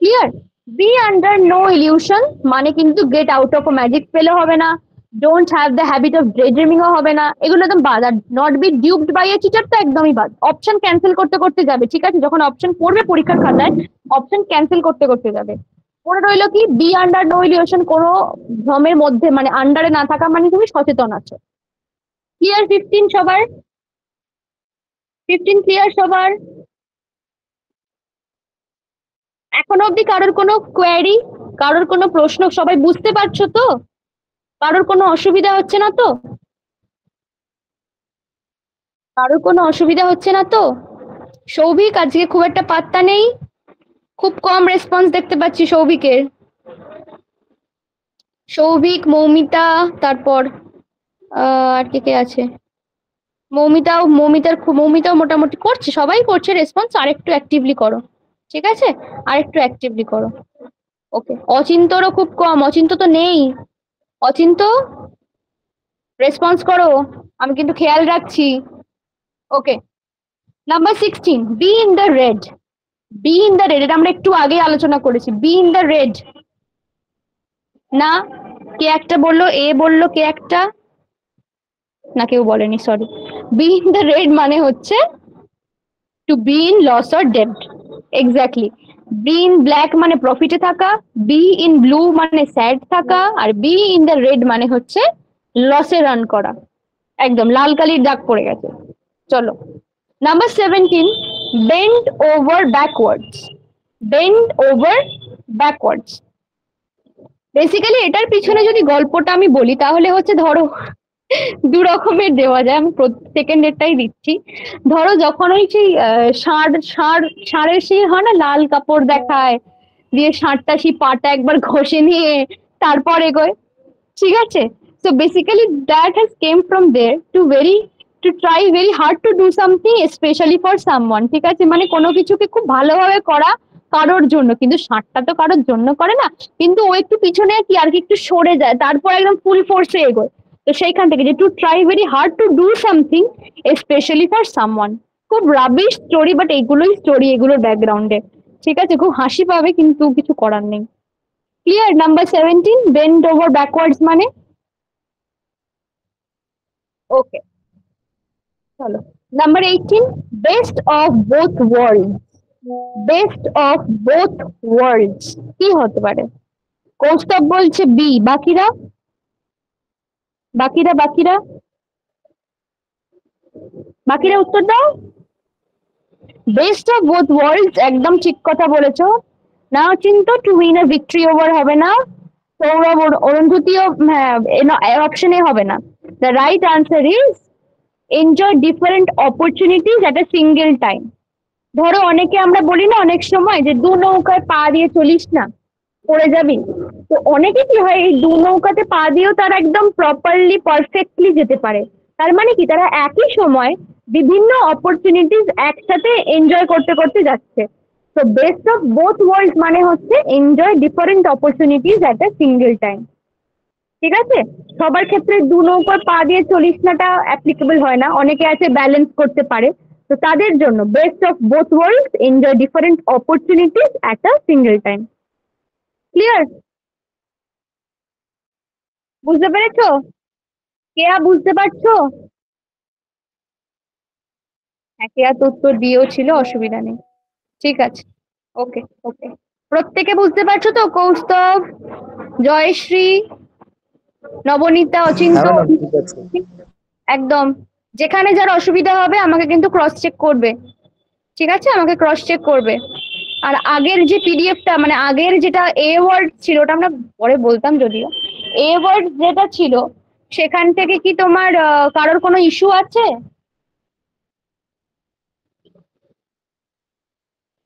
Clear? Be under no illusion মানে কিন্তু get out of a magic স্পেলও হবে না, don't have the habit of day ড্রিমিংও হবে না, এগুলো একদম বাদ। আর not be duped by a cheater তো একদমই বাদ। অপশন ক্যান্সেল করতে করতে যাবে, ঠিক আছে, যখন অপশন পড়বে পরীক্ষার খাতায় অপশন ক্যান্সেল করতে করতে যাবে। পড়ে রইলো কি, বি আন্ডার নো ইলিউশন কোনো ভ্রমের মধ্যে মানে আন্ডারে না থাকা মানে তুমি সচেতন আছো। ক্লিয়ার 15 সবার? 15 ক্লিয়ার সবার? এখনো অব্দি কারোর কোনো কোয়ারি, কারোর কোনো প্রশ্ন, সবাই বুঝতে পারছো তো? কারোর কোনো অসুবিধা হচ্ছে না তো? কারোর কোনো অসুবিধা হচ্ছে না তো? সৌভিক আজকে খুব একটা পাত্তা নেই, খুব কম রেসপন্স দেখতে পাচ্ছি সৌভিকের। সৌভিক, মৌমিতা, তারপর আর কে কে আছে? মৌমিতাও মোটামুটি করছে, সবাই করছে রেসপন্স। আর একটু অ্যাক্টিভলি করো, ঠিক আছে, আর একটু অ্যাক্টিভলি করো। ওকে, অচিন্তরও খুব কম, অচিন্ত তো নেই। অচিন্ত রেসপন্স করো, আমি কিন্তু খেয়াল রাখছি। Okay, number 16 be in the red. Be in the red, এটা আমরা একটু আগে আলোচনা করেছি। বি ইন দ্য রেড না, কে একটা বললো, এ বললো, কে একটা না, কেউ বলেনি, sorry. Be in the red মানে হচ্ছে to be in loss or ডেব্ট, এক্স্যাক্টলি। বি ইন ব্ল্যাক মানে প্রফিটে থাকা, বি ইন ব্লু মানে স্যাড থাকা, আর বি ইন দ্য রেড মানে হচ্ছে লসে রান করা। একদম লাল কালির দাগ পড়ে গেছে। চলো, number 17 bend over backwards. Bend over backwards basically এটার পিছনে যদি গল্পটা আমি বলি তাহলে হচ্ছে, ধরো দু রকমের দেওয়া যায়, আমি সেকেন্ডেরটাই দিচ্ছি। ধরো যখন ওই সেই ষাঁড়ের সেই হয় না, লাল কাপড় দেখায়, দিয়ে ষাঁড়টা সেই পাটা একবার ঘষে নিয়ে তারপর এগোয়, ঠিক আছে। So basically that has came from there to try very hard to do something specially for someone, ঠিক আছে, মানে কোনো কিছুকে খুব ভালোভাবে করা কারোর জন্য। কিন্তু ষাঁড়টা তো কারোর জন্য করে না, কিন্তু ও একটু পিছনে কি আর কি একটু সরে যায়, তারপর একদম ফুল ফোর্সে এগোয়। তো সেইখান থেকে যে two try very hard to do something specially for someone. খুব রাবিশ স্টোরি, বাট এইগুলোই স্টোরি, এগুলোর ব্যাকগ্রাউন্ডে, ঠিক আছে, খুব হাসি পাবে কিন্তু কিছু করার নেই। Clear? Number 17 bend over backwards মানে? ওকে, চলো number 18 best of both world. Best of both worlds কি হতে পারে? কৌস্তব বলছে বি, বাকিরা বাকিরা বাকিরা বাকিরা উত্তর দাও। বেস্ট অফ বোথ ওয়ার্ল্ডস একদম ঠিক কথা বলেছো। না চিন্তা, to win a victory over হবে না, সৌরভ অরুন্ধতিও হ্যাঁ অপশনে হবে না। The right answer is enjoy different opportunities at a single time. ধরো অনেকে আমরা বলি না অনেক সময় যে দু নৌকায় পা দিয়ে চলিস না, পড়ে যাবি। তো অনেকে কি হয়, এই দু নৌকাতে পা দিয়েও তারা একদম প্রপারলি পারফেক্টলি যেতে পারে। তার মানে কি, তারা একই সময় বিভিন্ন অপরচুনিটিস একসাথে এনজয় করতে করতে যাচ্ছে। তো বেস্ট অফ বোথ ওয়ার্ল্ড মানে হচ্ছে enjoy different opportunities at a single time. ঠিক আছে? সবার ক্ষেত্রে দু নৌকার পা দিয়ে চলিস নাটা অ্যাপ্লিকেবল হয় না, অনেকে আছে ব্যালেন্স করতে পারে। তো তাদের জন্য best of both worlds, enjoy different opportunities at a single time. Clear? বুঝতে পেরেছো? কেয়া বুঝতে পারছো? হ্যাঁ, কেয়া তো উত্তর দিয়েও ছিল, অসুবিধা নেই। ঠিক আছে, ওকে ওকে। প্রত্যেকে বুঝতে পারছো তো? কৌস্তব, জয়শ্রী, নবনীতা, হ্যাঁ অচিন্ত? ম্যাডাম, ঠিক আছে। একদম। যেখানে যার অসুবিধা হবে আমাকে কিন্তু ক্রস চেক করবে। ঠিক আছে, আমাকে ক্রস চেক করবে। আর আগের যে পিডিএফটা, মানে আগের যেটা এ ওয়ার্ড ছিল, ওটা আমরা পরে বলতাম যদিও, এ ওয়ার্ড যেটা ছিল সেখান থেকে কি তোমার কারোর কোনো ইস্যু আছে?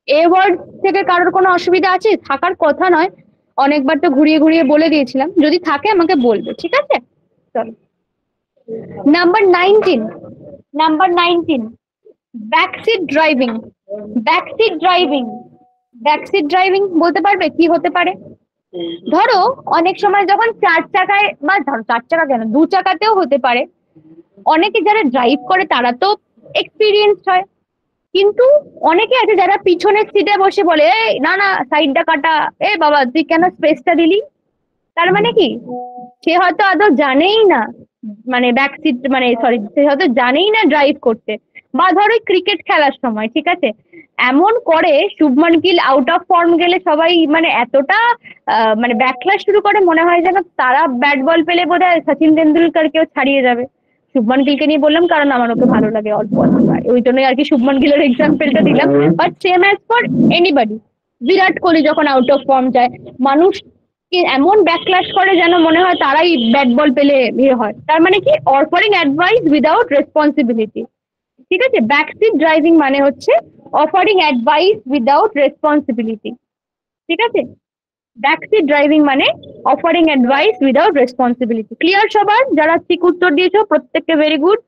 এ ওয়ার্ড থেকে কারোর কোনো অসুবিধা আছে? থাকার কথা নয়, অনেকবার তো ঘুরিয়ে ঘুরিয়ে বলে দিয়েছিলাম, যদি থাকে আমাকে বলবে। ঠিক আছে, চলো। Number 19, number 19, backseat driving. Backseat driving, backseat driving বলতে পারবে কি হতে পারে? ধরো অনেক সময় যখন চার চাকায়, বা ধরো চার চাকা কেন, দু চাকাতেও হতে পারে, অনেকে যারা ড্রাইভ করে তারা তো এক্সপিরিয়েন্স হয়, কিন্তু অনেকে আছে যারা পিছনের সিটে বসে বলে, এই না না সাইডটা কাটা, এ বাবা তুই কেন স্পেসটা দিলি? তার মানে কি, সে হয়তো আদৌ জানেই না, মানে ব্যাক সিট মানে সরি, সে হয়তো জানেই না ড্রাইভ করতে। বা ধরো ক্রিকেট খেলার সময়, ঠিক আছে, এমন করে Shubman Gill out of form গেলে সবাই মানে এতটা মানে ব্যাকলাশ শুরু করে, মনে হয় যেন তারা ব্যাট বল পেলে বোধহয় সচিন তেন্ডুলকারকেও ছাড়িয়ে যাবে। শুভমান গিলকে নিয়ে বললাম কারণ আমার ওকে ভালো লাগে অল্প অল্প, ওই জন্যই আর কি শুভমান গিলের এক্সাম্পলটা দিলাম। But same as for anybody, Virat Kohli যখন আউট অফ ফর্ম যায়, মানুষ এমন ব্যাকলাশ করে যেন মনে হয় তারাই ব্যাট বল পেলে ইয়ে হয়। তার মানে কি, অফারিং অ্যাডভাইস উইদাউট রেসপন্সিবিলিটি। ঠিক আছে, ব্যাকসিট ড্রাইভিং মানে হচ্ছে অফারিং অ্যাডভাইস উইদাউট রেসপন্সিবিলিটি। ঠিক আছে, ব্যাকসিট ড্রাইভিং মানে offering advice without responsibility. Clear সবার? যারা ঠিক উত্তর দিয়েছো প্রত্যেককে ভেরি গুড,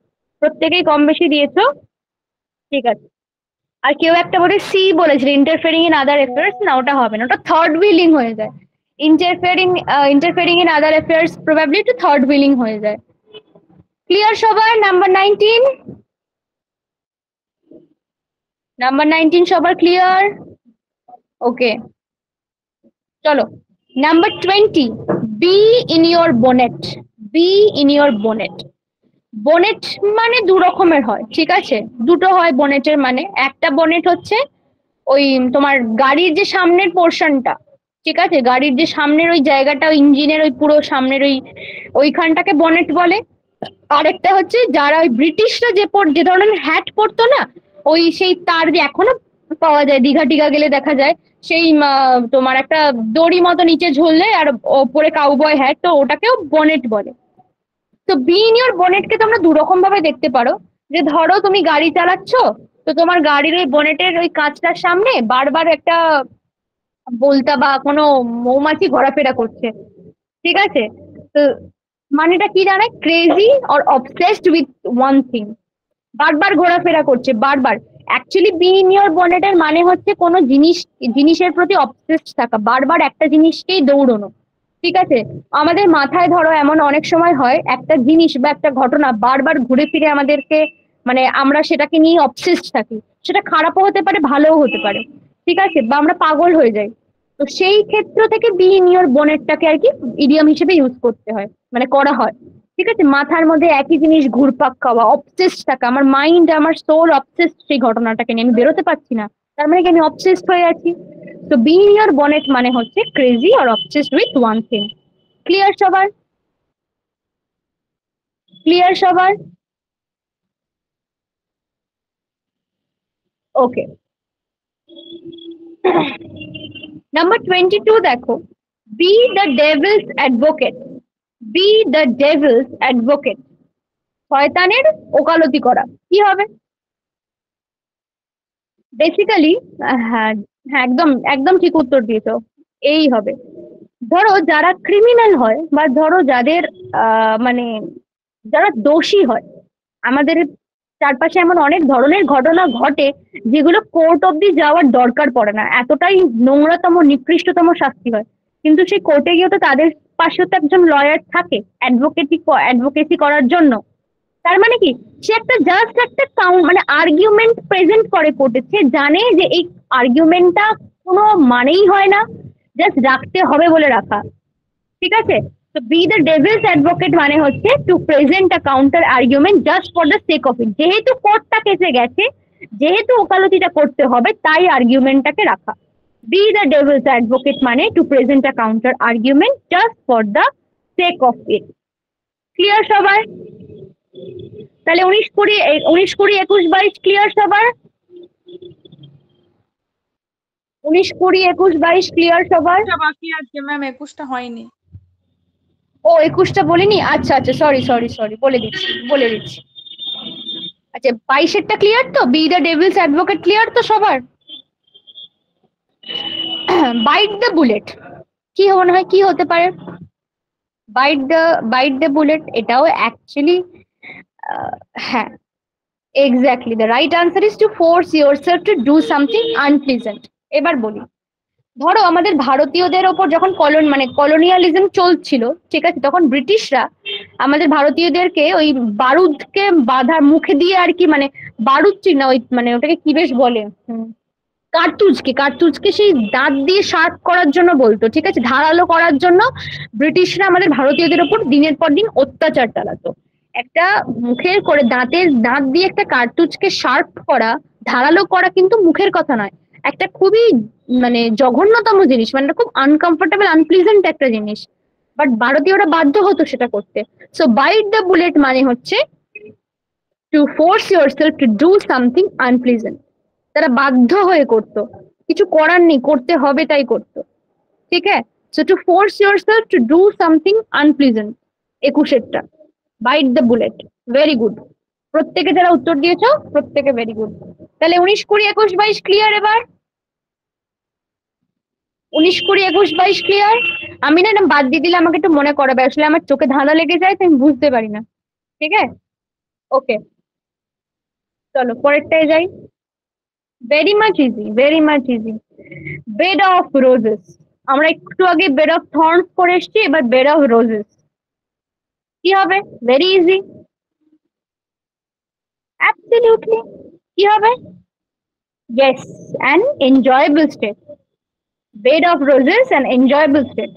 প্রত্যেকেই কম বেশি দিয়েছো। ঠিক আছে। আর কেউ একটা বলে সি বলেছিল, ইন্টারফেয়ারিং ইন আদার অ্যাফেয়ার্স, না ওটা হবে না, ওটা থার্ড হুইলিং হয়ে যায়। Interfering in other affairs probably একটু থার্ড হুইলিং হয়ে যায়। ক্লিয়ার সবার? নাম্বার 19, নাম্বার 19 সবার ক্লিয়ার? ওকে, চলো। Number 20, be in your bonnet. Be in your bonnet. Bonnet মানে দু রকমের হয়, ঠিক আছে, দুটো হয় বোনেটের মানে। একটা বোনেট হচ্ছে ওই তোমার গাড়ির যে সামনের পোর্শনটা, ঠিক আছে, গাড়ির যে সামনের ওই জায়গাটা, ওই ইঞ্জিনের ওই পুরো সামনের ওই ওইখানটাকে বনেট বলে। আরেকটা হচ্ছে যারা ওই ব্রিটিশরা যে ধরনের হ্যাট পরতো না, ওই সেই তার যে এখনো পাওয়া যায়, দীঘা টিঘা গেলে দেখা যায়, সেই তোমার একটা দড়ি মতো নিচে ঝুললে আর ওপরে কাউবয় হ্যাট, তো ওটাকেও বনেট বলে। তো বি ইন ইওর বোনেটকে তোমরা দু রকম ভাবে দেখতে পারো। যে ধরো তুমি গাড়ি চালাচ্ছ, তো তোমার গাড়ির ওই বোনেটের ওই কাঁচটার সামনে বারবার একটা বলতা বা কোনো মৌমাছি ঘোরাফেরা করছে, ঠিক আছে, তো মানেটা কি দাঁড়ায়? Crazy or obsessed with one thing, বারবার ঘোরাফেরা করছে বারবার। অ্যাকচুয়ালি বি ইন ইওর বনেটের মানে হচ্ছে কোনো জিনিসের প্রতি অবসেসড থাকা, বারবার একটা জিনিসকেই দৌড়নো। ঠিক আছে, আমাদের মাথায় ধরো এমন অনেক সময় হয়, একটা জিনিস বা একটা ঘটনা বারবার ঘুরে ফিরে আমাদেরকে, মানে আমরা সেটাকে নিয়ে অবসেসড থাকি। সেটা খারাপও হতে পারে, ভালোও হতে পারে, ঠিক আছে, বা আমরা পাগল হয়ে যাই। তো সেই ক্ষেত্র থেকে বি ইন ইওর বোনেটটাকে আর কি ইডিয়াম হিসেবে ইউজ করতে হয়, মানে করা হয়। ঠিক আছে, মাথার মধ্যে একই জিনিস ঘুরপাক খাওয়া, অবসেসড থাকা, আমার মাইন্ড আমার সোল অবসেসড সেই ঘটনাটাকে নিয়ে, আমি বেরোতে পারছি না, তার মানে কি আমি অবসেসড হয়ে আছি। তো বি ইন ইওর বনেট মানে হচ্ছে crazy or obsessed with one thing. Clear সবার? ক্লিয়ার সবার? ওকে। নাম্বার 22 দেখো, B the devil's advocate. B the devil's advocate, শয়তানের ওকালতি করা। কি হবে? বেসিক্যালি, হ্যাঁ, হ্যাঁ একদম একদম ঠিক উত্তর দিয়েছো, এই হবে। ধরো যারা ক্রিমিনাল হয়, বা ধরো যাদের মানে যারা দোষী হয়, আমাদের চারপাশে এমন অনেক ধরনের ঘটনা ঘটে যেগুলো কোর্ট অব্দি যাওয়ার দরকার পড়ে না, এতটাই নোংরাতম নিকৃষ্টতম শাস্তি হয়, কিন্তু সেই কোর্টে গিয়ে তো তাদের পাশেও তো একজন লয়ার থাকে অ্যাডভোকেসি করার জন্য। তার মানে কি, সে একটা জাস্ট একটা মানে আর্গুমেন্ট প্রেজেন্ট করে কোর্টে, সে জানে যে এই আর্গুমেন্টটা কোনো মানেই হয় না, জাস্ট রাখতে হবে বলে রাখা। ঠিক আছে? তো বি দ্য ডেভিলস অ্যাডভোকেট মানে হচ্ছে to present a counter argument just for the sake of it, যেহেতু কোর্টটা কেসে গেছে, যেহেতু ওকালতিটা করতে হবে, তাই আর্গুমেন্টটাকে রাখা। বি দ্য ডেভিলস অ্যাডভোকেট মানে to present a counter argument just for the sake of it. Clear সবার? তাহলে 19, 20, 19, 20, 21, 22 ক্লিয়ার সবার? 19, 20, 21, 22 ক্লিয়ার সবার? এটা বাকি আছে ম্যাম, 21টা হয়নি। ও 21টা বলিনি, আচ্ছা আচ্ছা, সরি, বলে দিচ্ছি। আচ্ছা 22এরটা ক্লিয়ার তো? B the devil's advocate clear তো সবার? বাইট দ্য বুলেট কি মনে হয় কি হতে পারে? বাইট দ্য বুলেট এটাও অ্যাকচুয়ালি, হ্যাঁ, exactly the right answer is to force yourself to do something unpleasant. এবার বলি, ধরো আমাদের ভারতীয়দের ওপর যখন কলোনিয়ালিজম চলছিল, ঠিক আছে, তখন ব্রিটিশরা আমাদের ভারতীয়দেরকে ওই বারুদকে বাধার মুখে দিয়ে আর কি, মানে বারুদ ঠিক না, ওই মানে ওটাকে কি বেশ বলে, কার্তুজকে সেই দাঁত দিয়ে শার্প করার জন্য বলতো, ঠিক আছে, ধারালো করার জন্য ব্রিটিশরা আমাদের ভারতীয়দের ওপর দিনের পর দিন অত্যাচার চালাতো। একটা মুখের করে দাঁত দিয়ে একটা কার্তুজকে শার্প করা, ধারালো করা কিন্তু মুখের কথা নয়, একটা খুবই মানে জঘন্যতম জিনিস, মানে খুব আনকমফোর্টেবল আনপ্লিজেন্ট একটা জিনিস, বাট ভারতীয়রা বাধ্য হতো সেটা করতে। সো বাইট দ্য বুলেট মানে হচ্ছে to force yourself to do something unpleasant, তারা বাধ্য হয়ে করতো, কিছু করার নেই, করতে হবে তাই করতো। ঠিক আছে? So to force yourself to do something unpleasant 21এরটা, bite the bullet. Very good, প্রত্যেকে যারা উত্তর দিয়েছো প্রত্যেকে ভেরি গুড। তাহলে 19, 20, 21, 22 ক্লিয়ার এবার? 19, 20, 21, 22 ক্লিয়ার? আমি না এটা বাদ দিয়ে দিলে আমাকে একটু মনে করাবে, আসলে আমার চোখে ধাঁধা লেগে যায় তো আমি বুঝতে পারি না। ঠিক আছে, ওকে, চলো পরেরটায় যাই। Very much easy, bed of roses. আমরা একটু আগে বেড অফ থর্নস করে এসেছি, এবার বেড অফ রোজেস কি হবে? Very easy, absolutely. কি হবে? Yes, an enjoyable state. Bed of roses an enjoyable state,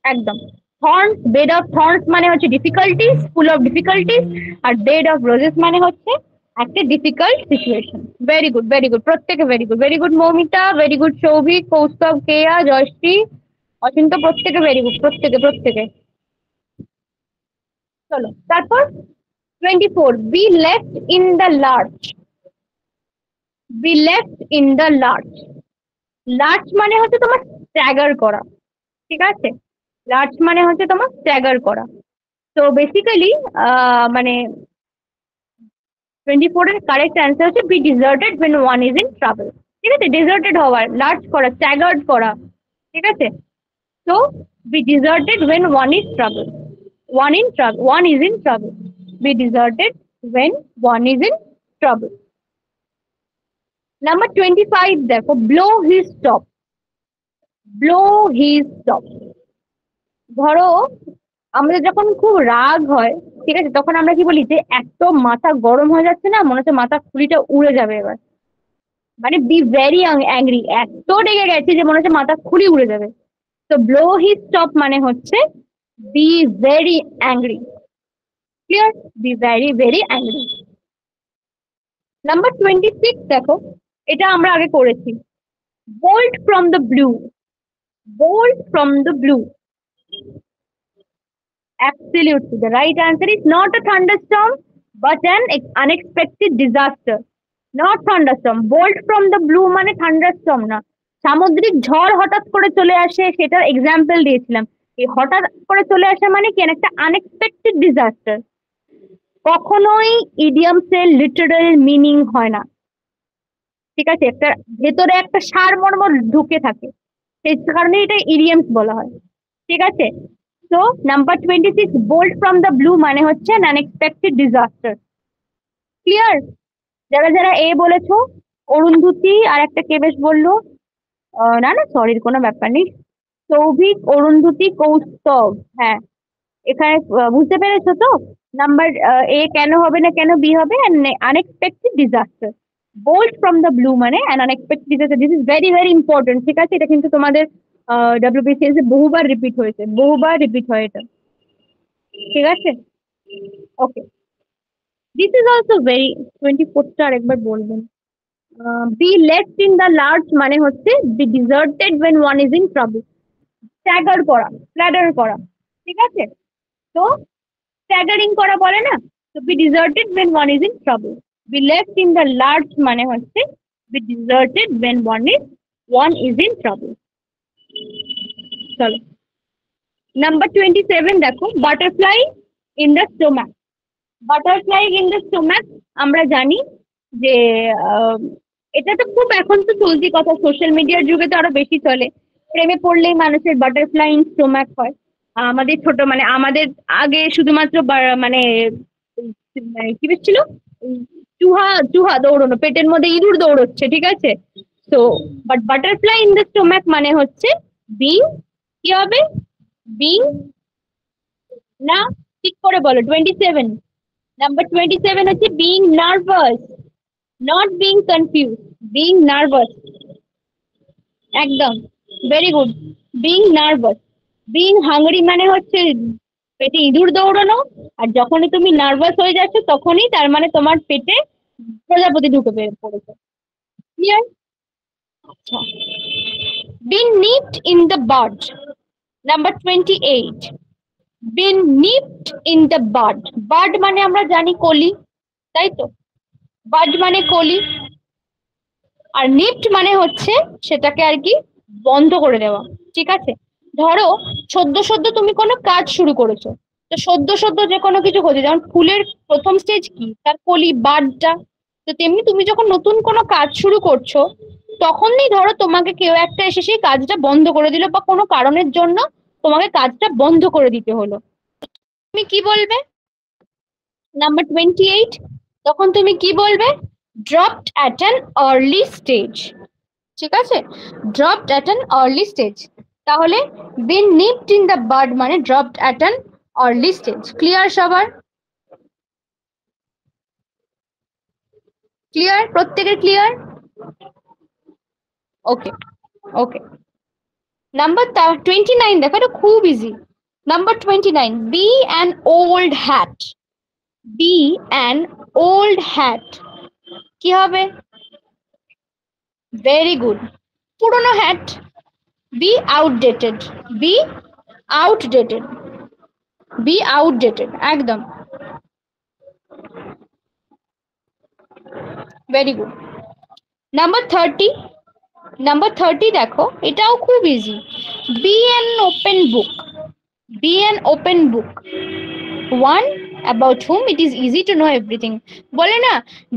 একদম। থর্নস, বেড অফ থর্নস মানে হচ্ছে ডিফিকাল্টিস, ফুল অফ ডিফিকাল্টিস, আর বেড অফ রোজেস মানে হচ্ছে একটা ডিফিকাল্ট সিচুয়েশন। ভেরি গুড, প্রত্যেকে very good Moumita, very good Souvik, Kaustav, Keya, Jayashree, Achinta, প্রত্যেকে ভেরি গুড, প্রত্যেকে। চলো তারপর 24, be left in the lurch. Lurch মানে হচ্ছে তোমার স্ট্যাগার করা, ঠিক আছে, লার্চ মানে হচ্ছে তোমার স্ট্যাগার করা। তো বেসিক্যালি মানে 24 এর কারেক্ট অ্যান্সার হচ্ছে be deserted when one is in trouble। ঠিক আছে, ডিজার্টেড হওয়ার, লার্চ করা, স্ট্যাগার্ড করা, ঠিক আছে। তো be deserted when one is trouble, one is in trouble, be deserted when one is in trouble। Number 25 দেখো, blow his top। ধরো আমাদের যখন খুব রাগ হয়, ঠিক আছে, তখন আমরা কি বলি যে এত মাথা গরম হয়ে যাচ্ছে না, মনে হচ্ছে মাথা খুলিটা উড়ে যাবে এবার, মানে বি ভেরি অ্যাংরি, এত রেগে গেছে যে মনে হচ্ছে মাথা খুলি উড়ে যাবে। তো ব্লো হিজ টপ মানে হচ্ছে be very angry. Clear? Be very angry. Number 26 দেখো, এটা আমরা আগে করেছি। bolt from the blue, absolutely the right answer is not a thunderstorm but an unexpected disaster, not thunderstorm। bolt from the blue মানে thunderstorm না, সামুদ্রিক ঝড় হঠাৎ করে চলে আসে, সেটার এক্সাম্পল দিয়েছিলাম। এই হঠাৎ করে চলে আসে মানে কি, একটা আনএক্সপেক্টেড ডিজাস্টার। কখনোই ইডিয়ামসের লিটারাল মিনিং হয় না, ঠিক আছে, একটা ভেতরে একটা সারমর্ম ঢুকে থাকে, সেই কারণে এটা ইডিয়ামস বলা হয়। ঠিক আছে, তো number 26 bolt from the blue মানে হচ্ছে অ্যান আনএক্সপেক্টেড ডিজাস্টার। ক্লিয়ার? যারা যারা এ বলেছো, অরুন্ধতী আর একটা কে বেশ বললো, না না সরির কোনো ব্যাপার নেই। সৌভিক, অরুন্ধতী, কৌস্তব। হ্যাঁ, এখানে বুঝতে পেরেছো তো? নাম্বার এ কেন হবে না, কেন বি হবে? Unexpected disaster, bolt from the blue মানে an unexpected disaster, this is very very important. ঠিক আছে, এটা কিন্তু তোমাদের ডব্লিউবিসিএস এ বহুবার রিপিট হয়েছে, বহুবার রিপিট হয় এটা। ঠিক আছে, okay. This is also very, 24টা আরেকবার বলবেন। Be left in the lurch মানে হচ্ছে be deserted when one is in trouble, stagger করা, ফ্ল্যাডার করা। ঠিক আছে, তো স্ট্যাগারিং করা বলে না, তো be deserted when one is in trouble, be left in the lurch মানে হচ্ছে be deserted when one is in trouble। চলো, নাম্বার 27 দেখো, butterfly in the stomach. Butterfly in the stomach আমরা জানি যে এটা তো খুব এখন তো চলতি কথা, সোশ্যাল মিডিয়ার যুগে তো আরো বেশি চলে। প্রেমে পড়লেই মানুষের বাটারফ্লাই ইন স্টোম্যাক হয়। আমাদের ছোট মানে আমাদের আগে শুধুমাত্র মানে মানে কি বেশ ছিল, চুহা চুহা দৌড়ানো, পেটের মধ্যে ইঁদুর দৌড়চ্ছে। ঠিক আছে, তো but butterfly in the stomach মানে হচ্ছে বিং, কি হবে? বিং, না ঠিক করে বলো। 27, নাম্বার 27 হচ্ছে being nervous, not being confuse, being nervous. একদম, very good, being nervous. Being hungry মানে হচ্ছে পেটে ইঁদুর দৌড়ানো, আর যখনই তুমি নার্ভাস হয়ে যাচ্ছ তখনই তার মানে তোমার পেটে প্রজাপতি ঢুকে পড়েছে। ক্লিয়ার? আচ্ছা, been nipped in the bud, number 28, been nipped in the bud. Bud মানে আমরা জানি কলি, তাই তো? বাড মানে কলি, আর নিপড মানে হচ্ছে সেটাকে আর কি বন্ধ করে দেওয়া। ঠিক আছে, ধরো সদ্য সদ্য তুমি কোনো কাজ শুরু করেছো, তো সদ্য সদ্য যে কোনো কিছু হচ্ছে, যেমন ফুলের প্রথম স্টেজ কি, তার কলি, বাডটা। তো তেমনি তুমি যখন নতুন কোনো কাজ শুরু করছো, তখনই ধরো তোমাকে কেউ একটা এসে সেই কাজটা বন্ধ করে দিল, বা কোনো কারণের জন্য তোমাকে কাজটা বন্ধ করে দিতে হলো, তুমি কি বলবে? নাম্বার 28, তখন তুমি কি বলবে? Dropped at an early stage. ঠিক আছে, dropped at an early stage. তাহলে been nipped in the bud মানে dropped at an early stage. Clear সবার? ক্লিয়ার, প্রত্যেকের ক্লিয়ার? Okay okay. নাম্বার 29 দেখো, এটা খুব easy. Number 29, be an old hat. Be an old hat কি হবে? Very good, পুরনো hat. Be outdated, be outdated, be outdated, একদম ভেরি গুড। নাম্বার 30, নাম্বার 30 দেখো, এটাও খুব easy. Be an open book, be an open book, one about whom it is easy to know everything। বলে না,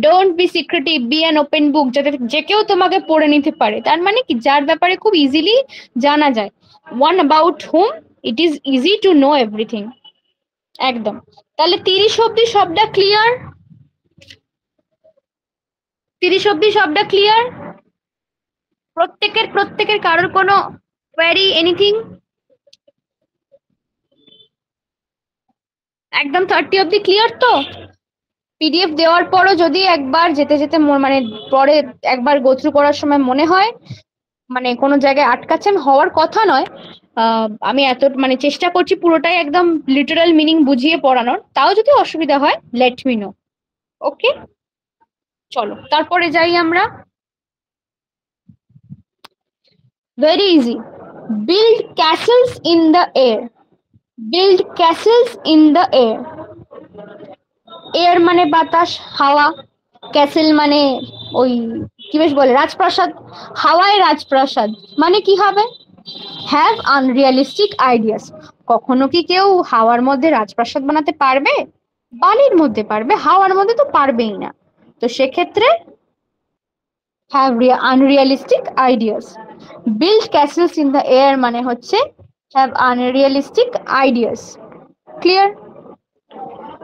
don't be secretive, be an open book, যাতে যে কেউ তোমাকে পড়ে নিতে পারে। তার মানে কি, যার ব্যাপারে খুব ইজিলি জানা যায়। One about whom it is easy to know everything, একদম। তাহলে 30 অব্দি সবটা ক্লিয়ার? 30 অব্দি সবটা ক্লিয়ার? প্রত্যেকের কারোর কোনো কোয়েরি, এনিথিং? একদম 30 অব্দি ক্লিয়ার তো? পিডিএফ দেওয়ার পরও যদি একবার যেতে যেতে মানে পরে একবার গো থ্রু করার সময় মনে হয় মানে কোনো জায়গায় আটকাচ্ছেন, হওয়ার কথা নয়, আমি এত মানে চেষ্টা করছি পুরোটাই একদম লিটারাল মিনিং বুঝিয়ে পড়ানোর, তাও যদি অসুবিধা হয় লেট মি নো। ওকে, চলো তারপরে যাই আমরা। Very easy, build castles in the air. Build castles in the air. Air মানে বাতাস, হাওয়া, ক্যাসেল মানে ওই কি বেশ বলে রাজপ্রাসাদ, হাওয়ায় রাজপ্রাসাদ মানে কি হবে? Have unrealistic ideas. কখনো কি কেউ হাওয়ার মধ্যে রাজপ্রাসাদ বানাতে পারবে? বালির মধ্যে পারবে, হাওয়ার মধ্যে তো পারবেই না। তো সেক্ষেত্রে have unrealistic ideas. Build castles in the air মানে হচ্ছে have unrealistic ideas. Clear?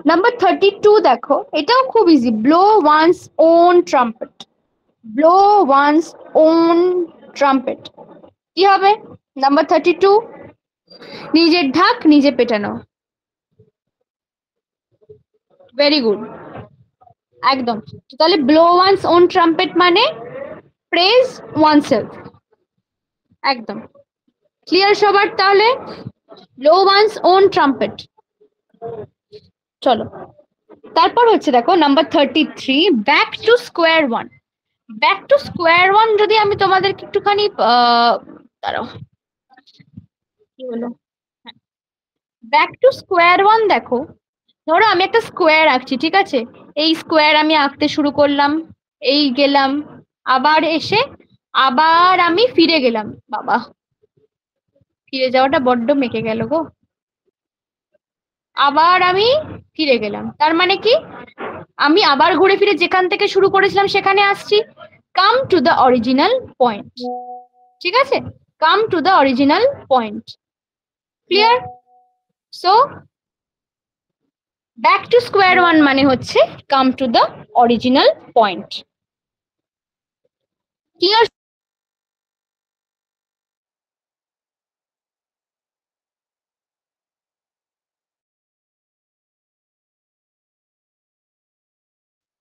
Number 32 দেখো, এটাও খুব easy. Blow one's own trumpet. Blow one's own trumpet কি হবে? নাম্বার 32, নিজের ঢাক নিজে পেটানো। ভেরি গুড, একদম। তাহলে ব্লো ওয়ান্স ওন ট্রাম্পেট মানে প্রেজ ওয়ানসেলফ। একদম ক্লিয়ার সবার? তাহলে ব্লো ওয়ান্স ওন ট্রাম্পেট। চলো তারপর হচ্ছে দেখো number 33, back to square one. Back to square one যদি আমি তোমাদেরকে একটুখানি দাঁড়াও, কি হলো, ব্যাক টু স্কোয়ার ওয়ান দেখো, ধরো আমি একটা স্কোয়ার আঁকছি, ঠিক আছে? এই স্কোয়ার আমি আঁকতে শুরু করলাম, এই গেলাম, আবার এসে আবার আমি ফিরে গেলাম। বাবা, ফিরে যাওয়াটা বড্ড মেকে গেল গো। আবার আমি ফিরে গেলাম, তার মানে কি আমি আবার ঘুরে ফিরে যেখান থেকে শুরু করেছিলাম সেখানে আসছি। Come to the original point, ঠিক আছে? Come to the original point. Clear? So back to square one মানে হচ্ছে come to the original point. Clear?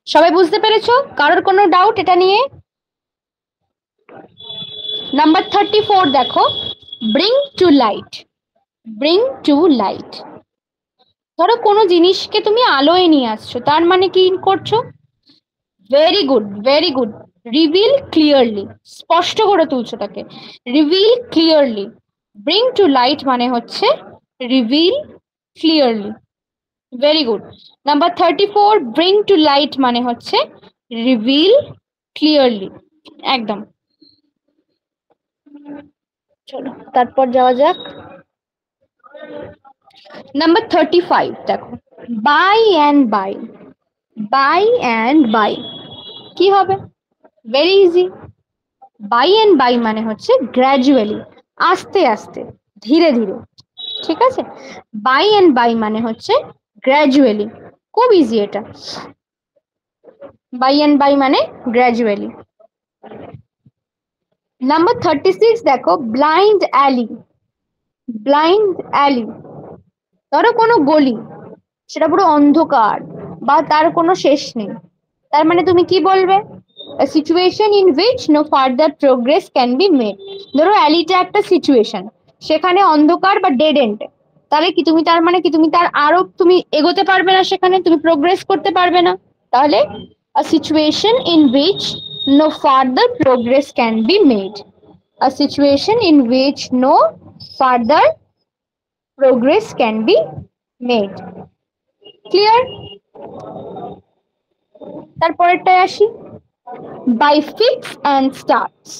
সবাই বুঝতে পেরেছো? কারোর কোনো ডাউট এটা নিয়ে? নাম্বার 34 দেখো, bring two light. Bring to light, ধরো কোনো জিনিসকে তুমি আলোয় নিয়ে আসছো, তার মানে কি করছো? Very good, very good. Reveal clearly, স্পষ্ট করে তুলছো তাকে। Reveal clearly. Bring to light মানে হচ্ছে reveal clearly. Very good. Number 34, bring to light মানে হচ্ছে রিভিল ক্লিয়ারলি। একদম। চলো তারপর যাওয়া যাক। নাম্বার 35 দেখো, by and by. By and by কি হবে? Very easy. By and by মানে হচ্ছে গ্র্যাজুয়ালি, আস্তে আস্তে, ধীরে ধীরে। ঠিক আছে? বাই অ্যান্ড বাই মানে হচ্ছে গ্র্যাজুয়ালি। খুব ইজি এটা। বাই অ্যান্ড বাই মানে গ্র্যাজুয়ালি। নাম্বার 36 দেখো, ব্লাইন্ড অ্যালি। ব্লাইন্ড অ্যালি, ধরো কোনো গলি, সেটা পুরো অন্ধকার বা তার কোনো শেষ নেই, তার মানে তুমি কি বলবে? A situation in which no further progress can be made. ধরো অ্যালিটা একটা সিচুয়েশন, সেখানে অন্ধকার বা ডেড এন্ড, তাহলে কি তুমি, তার মানে কি তুমি তার আরো তুমি এগোতে পারবে না, সেখানে তুমি প্রোগ্রেস করতে পারবে না। তাহলে a situation in which no further progress can be made. A situation in which no further progress can be made. Clear? তারপরেরটায় আসি, by fits and starts.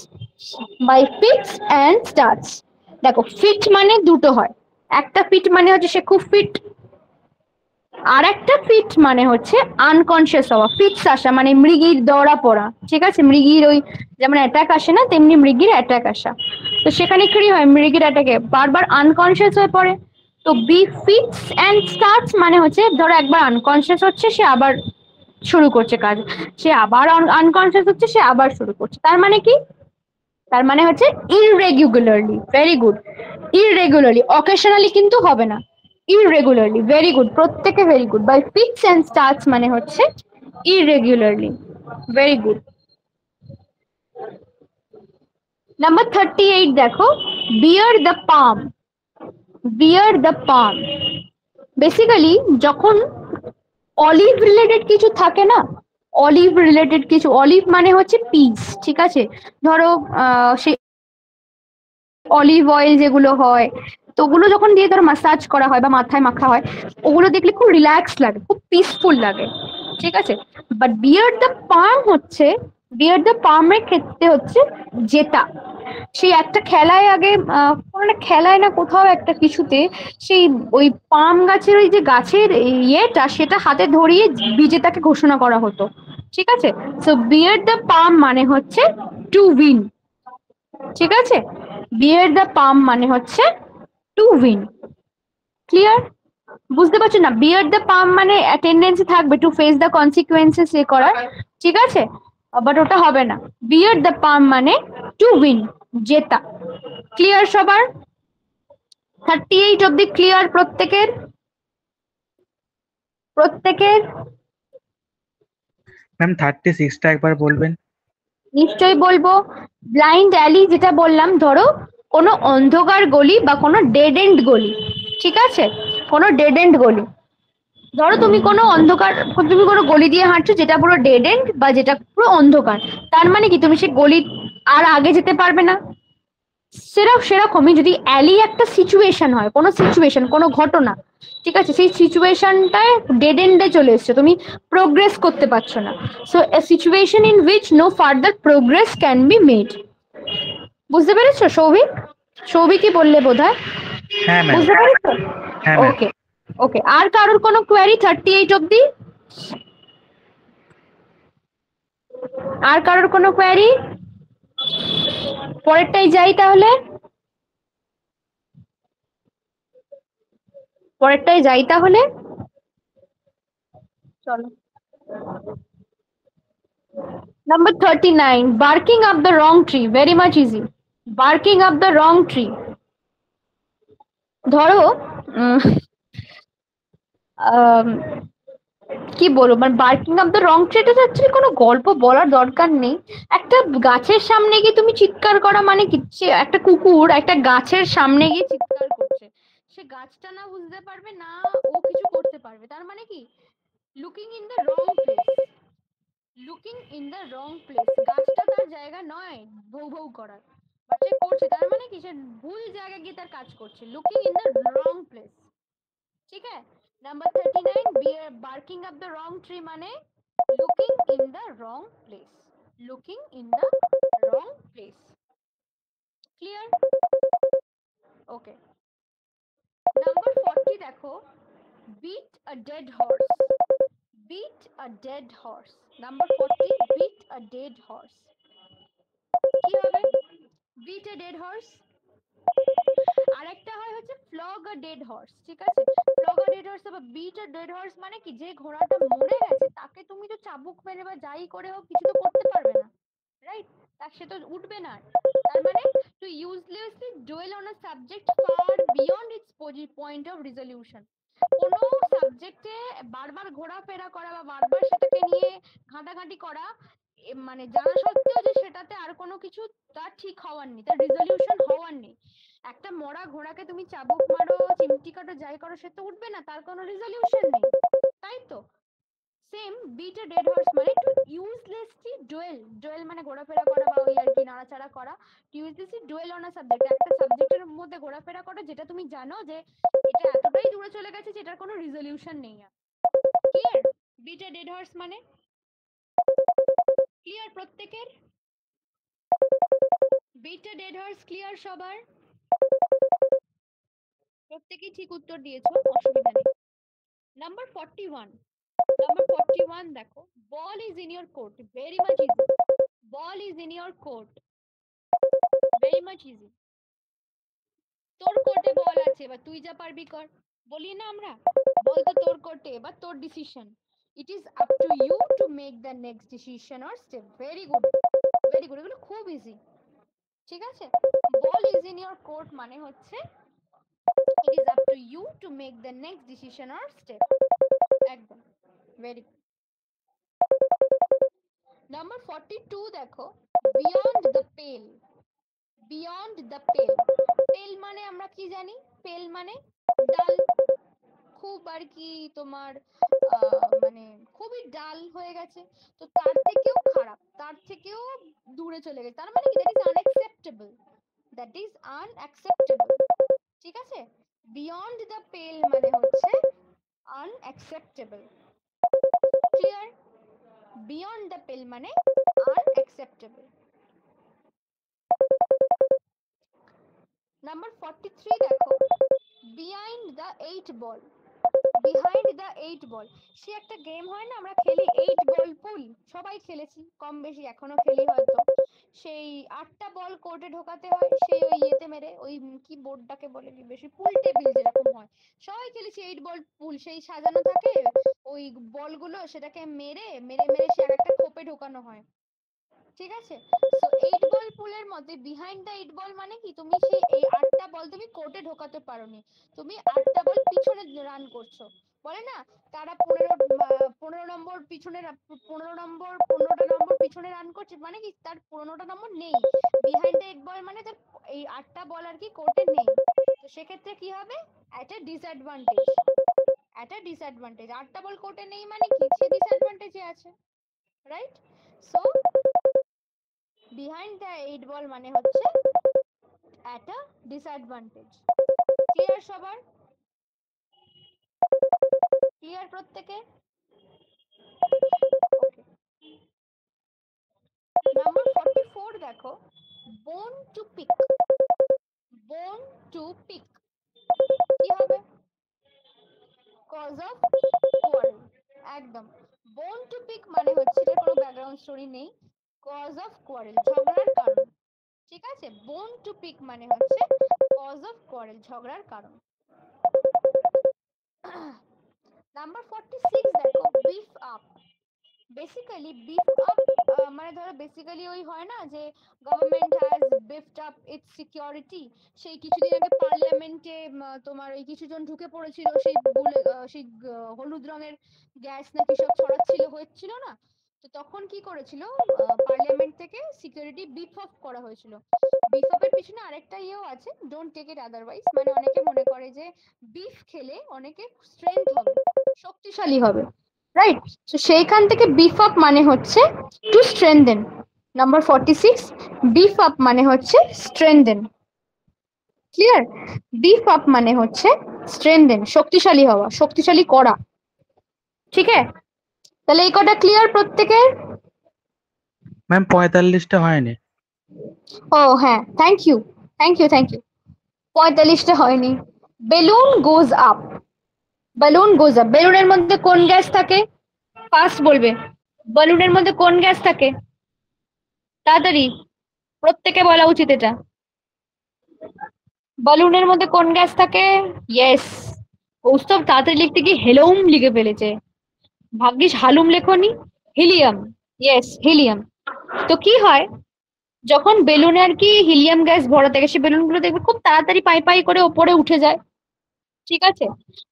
By fits and starts, দেখো ফিট মানে দুটো হয়, একটা ফিট মানে হচ্ছে সে খুব ফিট, আর একটা ফিট মানে হচ্ছে আনকনসিয়াস হওয়া। ফিটস আসা মানে মৃগীর দৌড়া পড়া, ঠিক আছে? মৃগীর ওই যেমন অ্যাটাক আসে না, তেমনি মৃগীর অ্যাটাক আসা। তো সেখানে কি হয়, মৃগীর অ্যাটাকে বারবার আনকনসিয়াস হয়ে পড়ে। তো বি ফিটস অ্যান্ড স্টার্টস মানে হচ্ছে ধরো একবার আনকনসিয়াস হচ্ছে, সে আবার শুরু করছে কাজ, সে আবার আনকনসিয়াস হচ্ছে, সে আবার শুরু করছে। তার মানে কি? তার মানে হচ্ছে irregularly. Very good. Irregularly, occasionally কিন্তু হবে না, ইররেগুলারলি। ভেরি গুড, প্রত্যেকে very good. By fits and starts মানে হচ্ছে ইররেগুলারলি। Very good. নাম্বার 38 দেখো, bear the palm. Bear the palm, basically যখন অলিভ রিলেটেড কিছু থাকে না, অলিভ রিলেটেড কিছু, অলিভ মানে হচ্ছে পিস, ঠিক আছে? ধরো সেই অলিভ অয়েল যেগুলো হয়, তো ওগুলো যখন দিয়ে ধরো মাসাজ করা হয় বা মাথায় মাখা হয়, ওগুলো দেখলে খুব রিল্যাক্স লাগে, খুব পিসফুল লাগে, ঠিক আছে? বাট বিয়ার্ড দ্য পাম হচ্ছে, বিয়ার্ড দ্য পামের ক্ষেত্রে হচ্ছে জেতা। সেই একটা খেলায় আগে কোনো একটা খেলায় না কোথাও একটা কিছুতে, সেই ওই পাম গাছের ওই যে গাছের ইয়েটা সেটা হাতে ধরিয়ে বিজেতাকে ঘোষণা করা হতো, ঠিক আছে? সো বিয়ার্ড দ্য পাম মানে হচ্ছে টু উইন, ঠিক আছে? বিয়ার দ্য পাম মানে হচ্ছে টু উইন। ক্লিয়ার? বুঝতে পারছো না? বিয়ার দ্য পাম মানে টেন্ডেন্সি থাকবে টু ফেস দ্য কনসিকুয়েন্সেস এ করার, ঠিক আছে? বাট ওটা হবে না। বিয়ার দ্য পাম মানে টু উইন, জেতা। ক্লিয়ার সবার? 38 অব্দি ক্লিয়ার প্রত্যেকের? প্রত্যেকের? ম্যাম 36টা একবার বলবেন। নিশ্চয়ই বলবো। ব্লাইন্ড অ্যালি যেটা বললাম, ধরো কোনো অন্ধকার গলি বা কোনো ডেড এন্ড গলি, ঠিক আছে? কোনো ডেড এন্ড গলি, ধরো তুমি কোনো অন্ধকার, তুমি কোনো গলি দিয়ে হাঁটছো যেটা পুরো ডেড এন্ড বা যেটা পুরো অন্ধকার, তার মানে কি তুমি সেই গলি আর আগে যেতে পারবে না। সেরকমই যদি অ্যালি একটা সিচুয়েশন হয়, কোনো সিচুয়েশন, কোনো ঘটনা, ঠিক আছে, সেই সিচুয়েশনটায় ডেড এন্ডে চলে এসছো, তুমি প্রোগ্রেস করতে পারছো না। So a situation in which no further progress can be made. বুঝতে পেরেছো সৌভিক? সৌভিকই বললে বোধহয়। হ্যাঁ ম্যাম। বুঝতে পেরেছো? হ্যাঁ ম্যাম। ওকে ওকে। আর কারোর কোনো কোয়ারি 38 অব্দি? আর কারোর কোনো কোয়ারি? পরেরটাই যাই তাহলে, পরেরটাই যাই তাহলে, চলো। Number 39, barking up the wrong tree, very much easy. Barking up the wrong tree. ধরো আম, কি বলবো, মানে barking up the wrong tree, এটা অ্যাকচুয়ালি কোনো গল্প বলার দরকার নেই। একটা গাছের সামনে গিয়ে তুমি চিৎকার করা মানে কি? একটা কুকুর একটা গাছের সামনে গিয়ে চিৎকার করছে, সে গাছটা না বুঝতে পারবে না ও কিছু করতে পারবে, তার মানে কি? Looking in the wrong place, looking in the wrong place. গাছটা তার জায়গা নয় ভৌ ভৌ করার, বাট সে করছে, তার মানে কি? সে ভুল জায়গায় গিয়ে তার কাজ করছে, looking in the wrong place. ঠিক আছে? Number 39, barking up the wrong tree মানে looking in the wrong place, looking in the wrong place. Clear? Okay. Number 40 দেখো, beat a dead horse, beat a dead horse. Number 40, beat a dead horse. কি হবে? Beat a dead horse. আরেকটা হয় হচ্ছে flog a dead horse, ঠিক আছে? Flog a dead horse বা beat a dead horse মানে কি? যে ঘোড়াটা মরে গেছে তাকে তুমি তো চাবুক মেরে বা যাই করে হোক কিছু তো করতে পারবে না, রাইট? তার সে তো উঠবে না। তার মানে to uselessly dwell on a subject far beyond its point of resolution. কোনো সাবজেক্টে বারবার ঘোরাফেরা করা বা বারবার সেটাকে নিয়ে ঘাঁটাঘাঁটি করা, মানে জানা সত্ত্বেও যে সেটাতে আর কোনো কিছু তার ঠিক হওয়ার নেই, তার রিজলিউশন হওয়ার নেই। একটা মরা ঘোড়াকে তুমি চাবুক মারো, চিমটি কাটো, যাই করো, সে তো উঠবে না, তার কোনো রিজলিউশন নেই, তাই তো? সেম, বিট আ ডেড হর্স মানে টু ইউজলেসলি ডুয়েল, ডুয়েল মানে ঘোরাফেরা করা বা ওই আর কি নাড়াচাড়া করা, to uselessly dwell on a subject, একটা সাবজেক্টের মধ্যে ঘোরাফেরা করা যেটা তুমি জানো যে এটা এতটাই দূরে চলে গেছে যে এটার কোনো রিজলিউশন নেই। Clear? Beat a dead horse মানে ক্লিয়ার প্রত্যেকের? Beat a dead horse clear সবার? প্রত্যেকেই ঠিক উত্তর দিয়েছো, অসুবিধা নেই। নাম্বার 41, নাম্বার 41 দেখো, ball is in your court, very much easy. Ball is in your court, very much easy. তোর কোর্টে বল আছে, এবার তুই যা পারবি কর, বলি না আমরা? বল তো তোর কোর্টে, এবার তোর decision. It is up to you to make the next decision or step. Very good, very good, এগুলো খুব ইজি, ঠিক আছে? Ball is in your court মানে হচ্ছে it is up to you to make the next decision or step. একদম, very good. Number 42 দেখো, beyond the পেল, beyond the পেল। পেল মানে আমরা কি জানি? পেল মানে ডাল, খুব আর কি তোমার মানে খুবই ডাল হয়ে গেছে, তো তার থেকেও খারাপ, তার থেকেও দূরে চলে গেছে, তার মানে কি? That is unacceptable, that is unacceptable, ঠিক আছে? বিয়ন্ড দ্য পেল মানে হচ্ছে unacceptable. Clear? Beyond the pale মানে unacceptable. Number 43 দেখো, behind the 8 ball, behind the 8 ball। সে একটা গেম হয় না, আমরা খেলি 8 বল পুল, সবাই খেলেছি কম বেশি, এখনো খেলি হয়তো। সেই 8টা বল কোর্টে ঢোকাতে হয়, সেই ওই ইয়েতে মেরে, ওই কি বোর্ডটাকে বলে কি বেশি, পুল টেবিল যেরকম হয়, সবাই খেলেছি 8 বল পুল সেই সাজানো থাকে, ওই বলগুলো সেটাকে মেরে মেরে মেরে সে একটা খোপে ঢোকানো হয়, ঠিক আছে? সো 8 বল পুলের মধ্যে বিহাইন্ড দ্য 8 বল মানে কি, তুমি সেই এই 8টা বল তুমি কোর্টে ঢোকাতে পারোনি, তুমি 8টা বল পিছনে রান করছো, বলে না তারা 15 নম্বর পিছনে 15টা নম্বর পিছনে রান করছে, মানে কি তার 15টা নম্বর নেই, বিহাইন্ড দ্য 8 বল মানে তার এই 8টা বল আর কি কোর্টে নেই। তো সেক্ষেত্রে কি হবে, একটা ডিসঅ্যাডভান্টেজ, একটা ডিসঅ্যাডভান্টেজ, 8টা বল কোর্টে নেই মানে কি সে ডিসঅ্যাডভান্টেজে আছে, রাইট? সো বিহাইন্ড দ্য 8 বল মানে হচ্ছে at a disadvantage। ক্লিয়ার সবার? ক্লিয়ার প্রত্যেকে? ওকে, নাম্বার 44 দেখো, বোন টু পিক, বোন টু পিক কি হবে, কজ অফ কোয়ারেল, একদম। বোন টু পিক মানে হচ্ছে এর কোনো ব্যাকগ্রাউন্ড স্টোরি নেই, কজ অফ কোয়ারেল ঝগড়ার কারণ, ঠিক আছে? বোন টু পিক মানে হচ্ছে কজ অফ কোয়ারেল ঝগড়ার কারণ। নাম্বার 46 দেখো, beef up, basically beef up মানে ধরো বেসিক্যালি ওই হয় না যে government has beefed up its security, সেই কিছুদিন আগে পার্লামেন্টে তোমার ওই কিছুজন ঢুকে পড়েছিল, সেই সেই হলুদ রঙের গ্যাস নাকি সব ছড়াচ্ছিল হচ্ছিল না, তো তখন কি করেছিল পার্লামেন্ট থেকে সিকিউরিটি বিফ আপ করা হয়েছিল। বিফ আপের পিছনে আরেকটা ইয়েও আছে, ডোন্ট টেক ইট আদারওয়াইজ, মানে অনেকে মনে করে যে বিফ খেলে অনেকে স্ট্রেংথ হবে, শক্তিশালী হবে, রাইট? তো সেইখান থেকে বিফ আপ মানে হচ্ছে to strengthen. Number 46 beef up মানে হচ্ছে স্ট্রেংথেন। ক্লিয়ার? বিফ আপ মানে হচ্ছে স্ট্রেংথেন, শক্তিশালী হওয়া, শক্তিশালী করা, ঠিক আছে? তাহলে এই কটা ক্লিয়ার প্রত্যেকের? ম্যাম 45টা হয়নি। ও হ্যাঁ, thank you thank you thank you. 45টা হয়নি। Balloon goes up, balloon goes up, বেলুনের মধ্যে কোন গ্যাস থাকে? ফার্স্ট বলবে, বেলুনের মধ্যে কোন গ্যাস থাকে? তাড়াতাড়ি, প্রত্যেকে বলা উচিত এটা। বেলুনের মধ্যে কোন গ্যাস থাকে? ইয়েস, কৌস্তব তাড়াতাড়ি লিখতে গিয়ে হেলুম লিখে ফেলেছে, ভাগ্যিস হালুম লেখনি, হিলিয়াম। Yes, helium. তো কি হয়, যখন বেলুনে আর কি হিলিয়াম গ্যাস ভরা থাকে, সে বেলুনগুলো দেখবে খুব তাড়াতাড়ি পাই পাই করে ওপরে উঠে যায়, ঠিক আছে?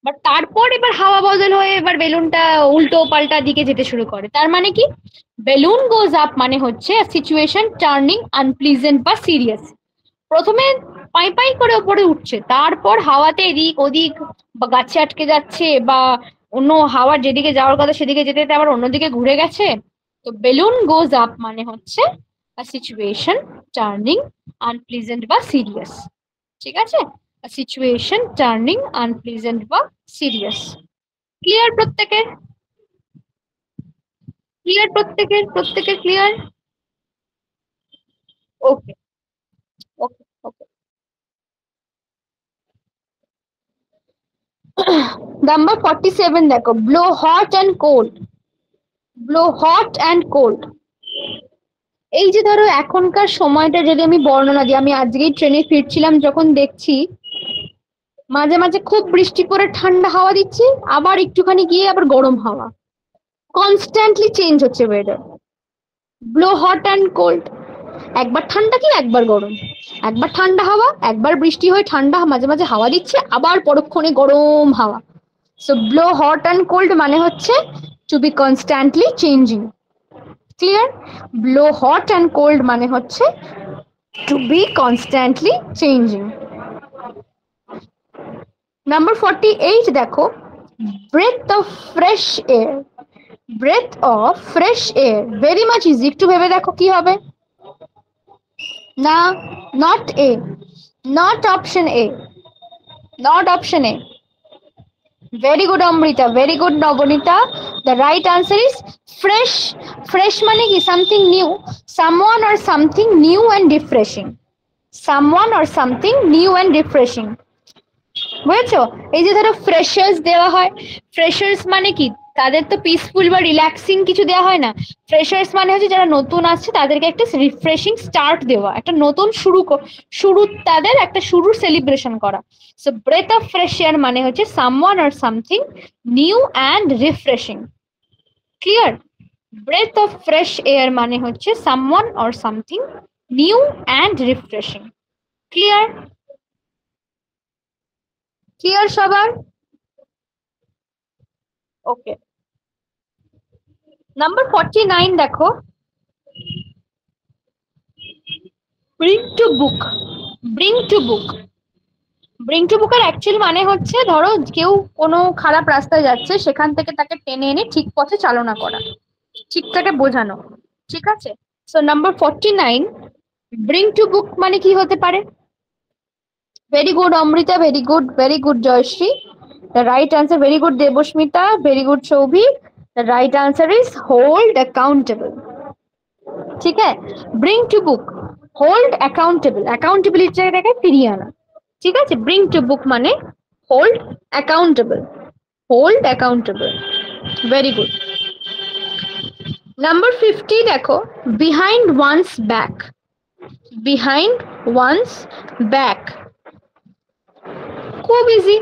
বাট তারপর এবার হাওয়া বদল হয়ে এবার বেলুনটা উল্টো পাল্টা দিকে যেতে শুরু করে, তার মানে কি বেলুন গোজ আপ মানে হচ্ছে সিচুয়েশন টার্নিং আনপ্লিজেন্ট বা সিরিয়াস। প্রথমে পাই পাই করে ওপরে উঠছে, তারপর হাওয়াতে এদিক ওদিক বা গাছে আটকে যাচ্ছে, বা অন্য হাওয়ার যেদিকে যাওয়ার কথা সেদিকে যেতে যেতে আবার অন্যদিকে ঘুরে গেছে। তো বেলুন গোজ আপ মানে হচ্ছে সিচুয়েশন টার্নিং আনপ্লিজেন্ট বা সিরিয়াস, ঠিক আছে? সিচুয়েশন টার্নিং আনপ্লিজেন্ট বা সিরিয়াস। ক্লিয়ার প্রত্যেকের? ক্লিয়ার প্রত্যেকের? প্রত্যেকের clear? Okay okay okay. Number 47 দেখো, blow hot and cold, blow hot and cold. এই যে ধরো এখনকার সময়টা যদি আমি বর্ণনা দিই, আমি আজকেই ট্রেনে ফিরছিলাম যখন দেখছি মাঝে মাঝে খুব বৃষ্টি পড়ে ঠান্ডা হাওয়া দিচ্ছে, আবার একটুখানি গিয়ে আবার গরম হাওয়া, কনস্ট্যান্টলি চেঞ্জ হচ্ছে weather. Blow hot and cold, একবার ঠান্ডা কি একবার গরম, একবার ঠান্ডা হাওয়া, একবার বৃষ্টি হয়ে ঠান্ডা মাঝে মাঝে হাওয়া দিচ্ছে, আবার পরক্ষণে গরম হাওয়া। So blow hot and cold মানে হচ্ছে to be constantly changing. Clear? Blow hot and cold মানে হচ্ছে to be constantly changing. Number 48 দেখো, breath of fresh air, breath of fresh air, very much easy, একটু ভেবে দেখো কি হবে। না, not a, not option a, not option a. Very good Amrita, very good Nabanita. The right answer is fresh. Fresh মানে কি? Something new, someone or something new and refreshing, someone or something new and refreshing. বুঝেছো? এই যে ধরো freshers দেওয়া হয়, freshers মানে কি? তাদের তো পিসফুল বা রিল্যাক্সিং কিছু দেওয়া হয় না। ফ্রেশার্স মানে হচ্ছে যারা নতুন আসছে তাদেরকে একটা রিফ্রেশিং স্টার্ট দেওয়া, একটা নতুন শুরু তাদের একটা শুরুর সেলিব্রেশন করা। So breath of fresh air মানে হচ্ছে someone or something new and refreshing. Clear? Breath of fresh air মানে হচ্ছে someone or something new and refreshing. Clear? Clear সবার? ওকে, নাম্বার 49 দেখো, bring to book. Bring to book, bring to বুকের actual মানে হচ্ছে ধরো কেউ কোনো খারাপ রাস্তায় যাচ্ছে, সেখান থেকে তাকে টেনে এনে ঠিক পথে চালনা করা, ঠিকটাকে বোঝানো। ঠিক আছে? So number 49, bring to book মানে কি হতে পারে? Very good Amrita, very good Jayashree. The right answer, very good Debasmita, very good Souvik. The right answer is hold accountable. ঠিক আছে? Bring to book, hold accountable, accountability জায়গাটাকে ফিরিয়ে আনা। ঠিক আছে? ব্রিং টু বুক মানে hold accountable, hold accountable. Very good. Number 50 দেখো, behind one's back. Behind one's back খুব ইজি।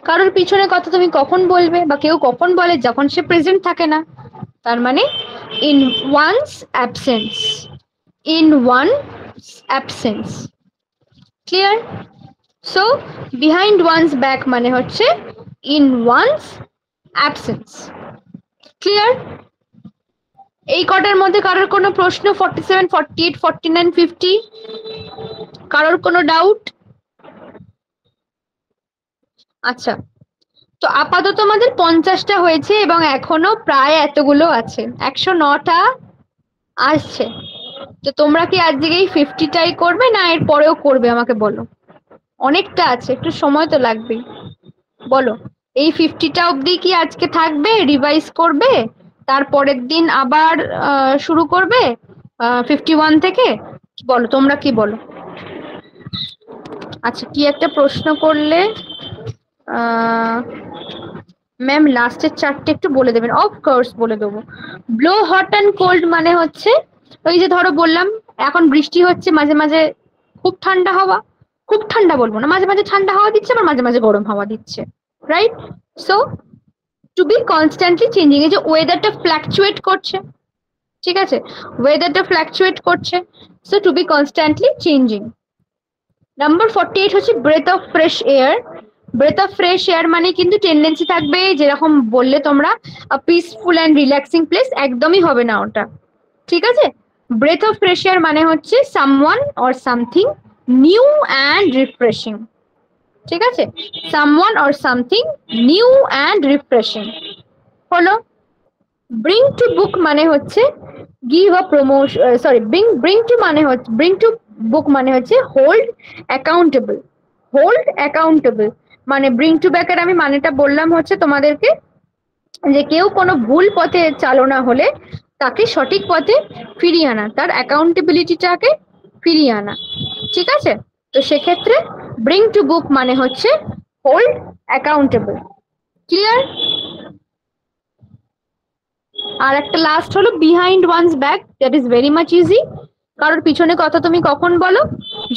কারোর পিছনে কথা তুমি কখন বলবে বা কেউ কখন বলে? যখন সে প্রেজেন্ট থাকে না। তার মানে in one's absence, in one's absence. Clear? So behind one's back মানে হচ্ছে ইন ওয়ানস অ্যাবসেন্স। ক্লিয়ার? এই কটার মধ্যে কারোর কোনো প্রশ্ন? 47, 48, 49, 50, কারোর কোনো ডাউট? আচ্ছা, তো আপাতত আমাদের 50টা হয়েছে এবং এখনো প্রায় এতগুলো আছে, 109টা আসছে। তো তোমরা কি আজকে এই 50টাই করবে না এর পরেও করবে? আমাকে বলো। অনেকটা আছে, একটু সময় তো লাগবেই। বলো, এই 50টা অবধি কি আজকে থাকবে, রিভাইজ করবে, তারপরের দিন আবার শুরু করবে 51 থেকে? বলো, তোমরা কি বলো? আচ্ছা, কি একটা প্রশ্ন করলে? ম্যাম লাস্টের চারটে একটু বলে দেবেন। অফকোর্স বলে দেবো। ব্লো হট অ্যান্ড কোল্ড মানে হচ্ছে ওই যে ধরো বললাম এখন বৃষ্টি হচ্ছে, মাঝে মাঝে খুব ঠান্ডা হাওয়া, খুব ঠান্ডা বলবো না, মাঝে মাঝে ঠান্ডা হাওয়া দিচ্ছে আবার মাঝে মাঝে গরম হাওয়া দিচ্ছে, right? So to be constantly changing, এই যে ওয়েদারটা ফ্ল্যাকচুয়েট করছে, ঠিক আছে? ওয়েদারটা ফ্ল্যাকচুয়েট করছে, so to be constantly changing. Number 48 হচ্ছে breath of fresh air. Breath of fresh air মানে কিন্তু টেন্ডেন্সি থাকবে যেরকম বললে তোমরা পিসফুল অ্যান্ড রিল্যাক্সিং প্লেস, একদমই হবে না ওটা। ঠিক আছে? ব্রেথ অফ ফ্রেশ এয়ার মানে হচ্ছে someone or something new and refreshing. ঠিক আছে? Someone or something new and refreshing হলো। ব্রিং টু বুক মানে হচ্ছে give a promotion, sorry, bring to মানে হচ্ছে, ব্রিং টু বুক মানে হচ্ছে হোল্ড অ্যাকাউন্টেবল। হোল্ড অ্যাকাউন্টেবল মানে ব্রিং টু ব্যাকের আমি মানেটা বললাম হচ্ছে তোমাদেরকে, যে কেউ কোনো ভুল পথে চালনা হলে তাকে সঠিক পথে ফিরিয়ে আনা, তার অ্যাকাউন্টেবিলিটিটাকে ফিরিয়ে আনা। ঠিক আছে? তো সেক্ষেত্রে ব্রিং টু বুক মানে হচ্ছে হোল্ড অ্যাকাউন্টেবল। ক্লিয়ার? আর একটা লাস্ট হলো behind one's back, that is very much easy. কারোর পিছনে কথা তুমি কখন বলো?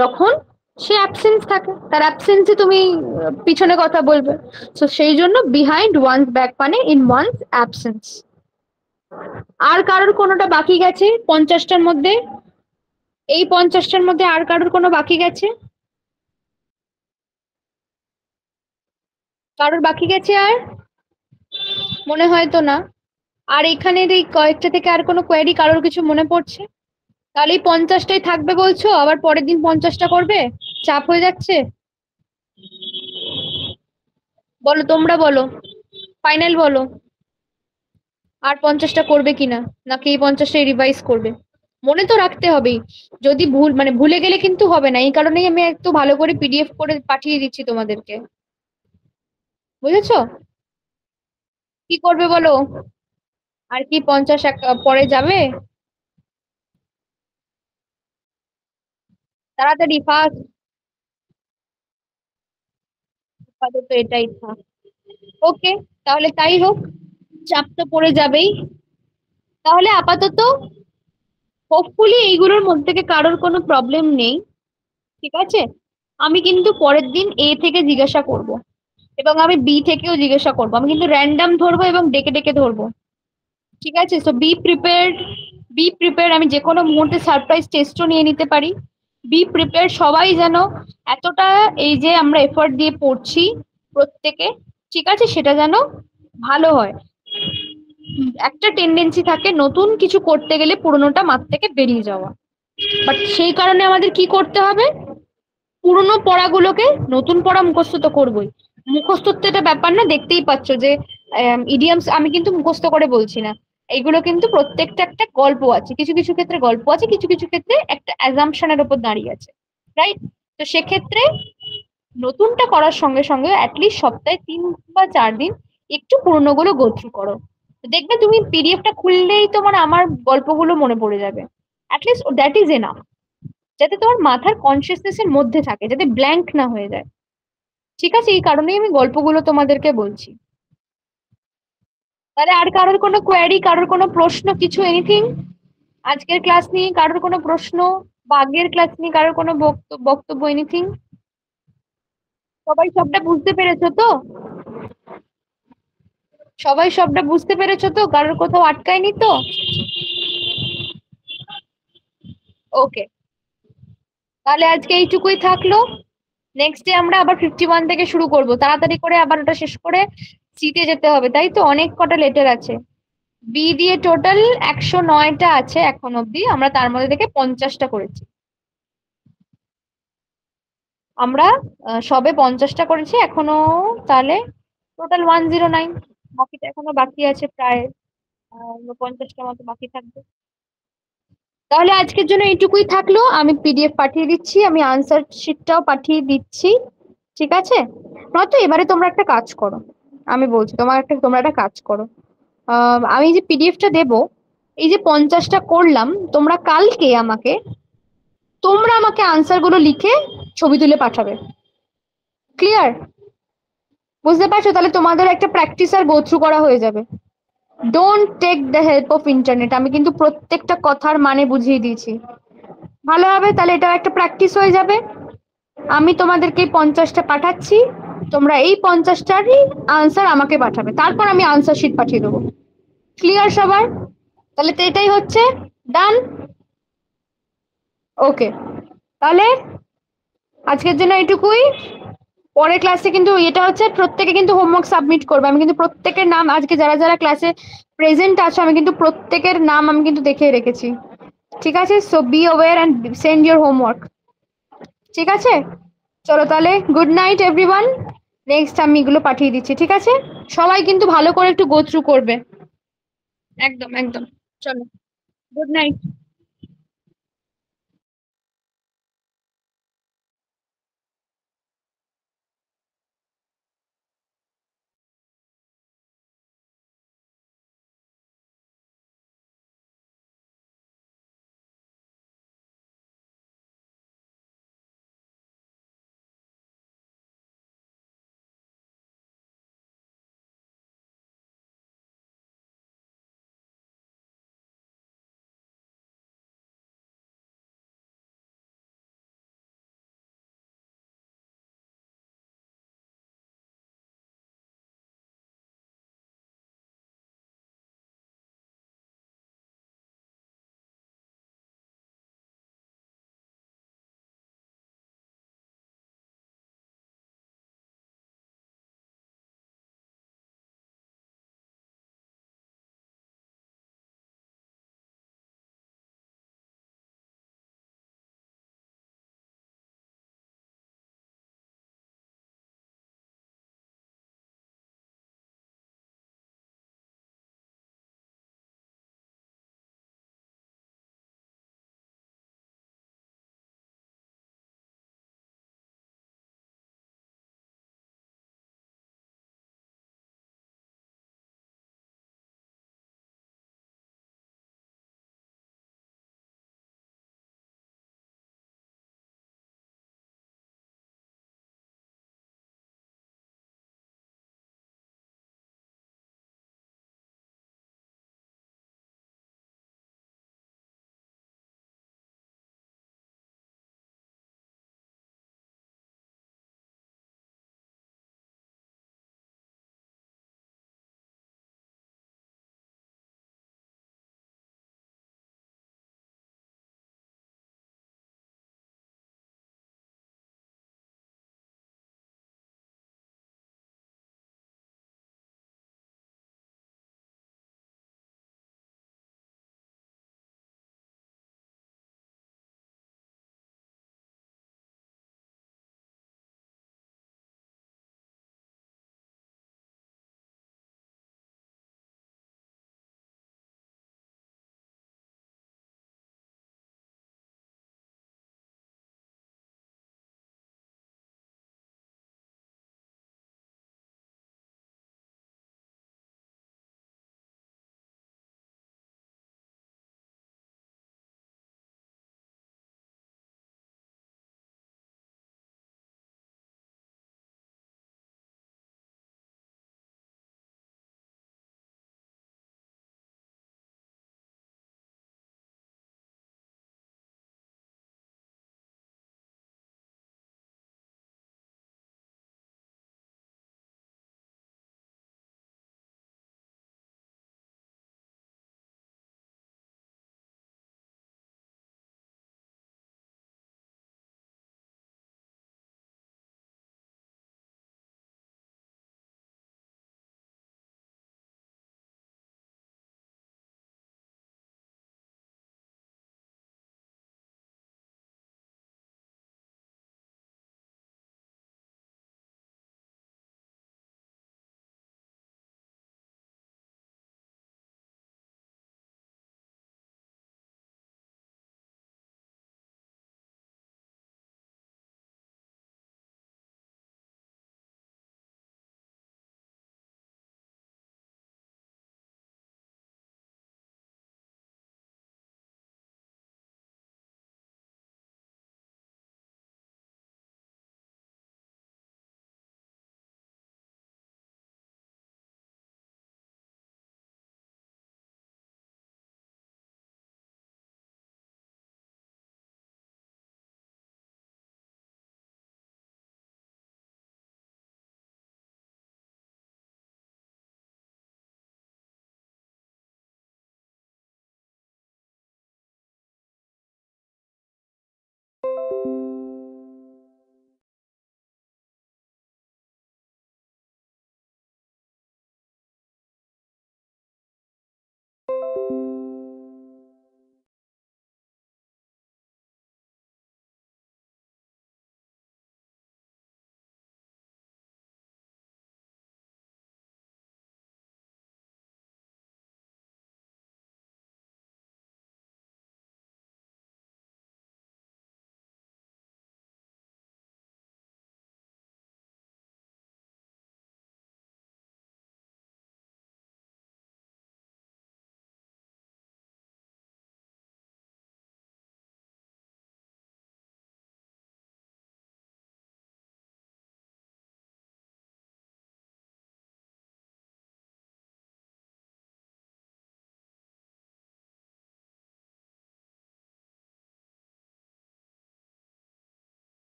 যখন সে অ্যাবসেন্স থাকে, তার অ্যাবসেন্সে তুমি পিছনে কথা বলবে। সো সেই জন্য বিহাইন্ড ওয়ান্স ব্যাক মানে ইন ওয়ান্স অ্যাবসেন্স। আর কারোর কোনোটা বাকি গেছে 50টার মধ্যে? এই 50টার মধ্যে আর কারোর কোনো বাকি গেছে? কারোর বাকি গেছে আর? মনে হয় তো না। আর এখানের এই কয়েকটা থেকে আর কোনো কোয়েরি কারোর কিছু মনে পড়ছে? তাহলে এই 50টাই থাকবে বলছো, আবার পরের দিন 50টা করবে? চাপ হয়ে যাচ্ছে? বলো, তোমরা বলো, ফাইনাল বলো, আর 50টা করবে কিনা, নাকি এই 50টাই রিভাইজ করবে? মনে তো রাখতে হবেই, যদি ভুলে গেলে কিন্তু হবে না। এই কারণেই আমি একটু ভালো করে পিডিএফ করে পাঠিয়ে দিচ্ছি তোমাদেরকে। বুঝেছো? কি করবে বলো? আর কি 50 পরে যাবে? তাড়াতাড়ি ফাস্ট, আপাতত এটাই থাক। ওকে, তাহলে তাই হোক। চাপ তো পড়ে যাবেই। তাহলে আপাতত হোপফুলি এইগুলোর মধ্যে থেকে কারোর কোনো প্রবলেম নেই, ঠিক আছে? আমি কিন্তু পরের দিন এ থেকে জিজ্ঞাসা করব, এবং আমি বি থেকেও জিজ্ঞাসা করব। আমি কিন্তু র্যান্ডম ধরবো এবং ডেকে ডেকে ধরবো, ঠিক আছে? So be prepared. আমি যে কোনো মুহূর্তে সারপ্রাইজ টেস্টও নিয়ে নিতে পারি। বি প্রিপেয়ার্ড, সবাই যেন এতটা এই যে আমরা এফোর্ট দিয়ে পড়ছি প্রত্যেকে, ঠিক আছে, সেটা যেন ভালো হয়। একটা টেন্ডেন্সি থাকে নতুন কিছু করতে গেলে পুরোনোটা মাথা থেকে বেরিয়ে যাওয়া, বাট সেই কারণে আমাদের কি করতে হবে? পুরোনো পড়াগুলোকে নতুন পড়া মুখস্থ তো করবোই। মুখস্থ তো এটা ব্যাপার না, দেখতেই পাচ্ছ যে ইডিয়ামস আমি কিন্তু মুখস্থ করে বলছি না। এইগুলো কিন্তু প্রত্যেকটা একটা গল্প আছে, কিছু কিছু ক্ষেত্রে গল্প আছে, কিছু কিছু ক্ষেত্রে একটা অ্যাজাম্পশনের উপর দাঁড়িয়ে আছে, রাইট? তো সেক্ষেত্রে নতুনটা করার সঙ্গে সঙ্গে অ্যাটলিস্ট সপ্তাহে 3 বা 4 দিন একটু পুরোনোগুলো গো থ্রু করো। দেখবে তুমি পিডিএফটা খুললেই তোমার আমার গল্পগুলো মনে পড়ে যাবে। অ্যাটলিস্ট দ্যাট ইজ এনাফ, যাতে তোমার মাথার কনসিয়াসনেস এর মধ্যে থাকে, যাতে ব্ল্যাঙ্ক না হয়ে যায়, ঠিক আছে? এই কারণেই আমি গল্পগুলো তোমাদেরকে বলছি। তাহলে আর কারোর কোনো কোয়ারি, কারোর কোনো প্রশ্ন, কিছু এনিথিং? আজকের ক্লাস নিয়ে কারোর কোনো প্রশ্ন, বা আগের ক্লাস নিয়ে কারোর কোনো বক্তব্য, এনিথিং? সবাই সবটা বুঝতে পেরেছো তো? সবাই সবটা বুঝতে পেরেছো তো? কারোর কোথাও আটকায়নি তো? ওকে, তাহলে আজকে এইটুকুই থাকলো। নেক্সট ডে আমরা আবার 51 থেকে শুরু করব, তাড়াতাড়ি করে আবার ওটা শেষ করে সিতে যেতে হবে, তাই তো? অনেক কটা লেটার আছে। বি দিয়ে টোটাল 109টা আছে এখন অব্দি, আমরা তার মধ্যে থেকে 50টা করেছি। আমরা সবে 50টা করেছি এখনো, তাহলে টোটাল 109। বাকিটা এখনো বাকি আছে, প্রায় 50টা মতো বাকি থাকবে। তাহলে আজকের জন্য এইটুকুই থাকলো। আমি পিডিএফ পাঠিয়ে দিচ্ছি, আমি আনসার শিটটাও পাঠিয়ে দিচ্ছি, ঠিক আছে? নয়তো এবারে তোমরা একটা কাজ করো, আমি বলছি তোমরা একটা কাজ করো। আমি যে পিডিএফটা দেবো, এই যে 50টা করলাম, তোমরা আমাকে আনসার গুলো লিখে ছবি তুলে পাঠাবে। ক্লিয়ার? বুঝতে পারছো? তাহলে তোমাদের একটা প্র্যাকটিস আর গো থ্রু করা হয়ে যাবে। Don't take the help of internet. আমি কিন্তু প্রত্যেকটা কথার মানে বুঝিয়ে দিয়েছি। ভালো হবে, তাহলে এটা একটা প্র্যাকটিস হয়ে যাবে। আমি তোমাদেরকে এই 50টা পাঠাচ্ছি, তোমরা এই 50টারই আনসার আমাকে পাঠাবে, তারপর আমি আনসার শিট পাঠিয়ে দেবো। ক্লিয়ার সবার? তাহলে তো এটাই হচ্ছে ডান। ওকে, তাহলে আজকের জন্য এইটুকুই। পরের ক্লাসে কিন্তু এটা হচ্ছে প্রত্যেকে কিন্তু হোমওয়ার্ক সাবমিট করবে। আমি কিন্তু প্রত্যেকের নাম, আজকে যারা যারা ক্লাসে প্রেজেন্ট আছো, আমি কিন্তু প্রত্যেকের নাম আমি কিন্তু দেখে রেখেছি, ঠিক আছে? So be aware and send your homework, ঠিক আছে? চলো তাহলে, গুড নাইট এভরিওয়ান। নেক্সট আমি এগুলো পাঠিয়ে দিচ্ছি, ঠিক আছে? সবাই কিন্তু ভালো করে একটু গো থ্রু করবে। একদম একদম। চলো, গুড নাইট।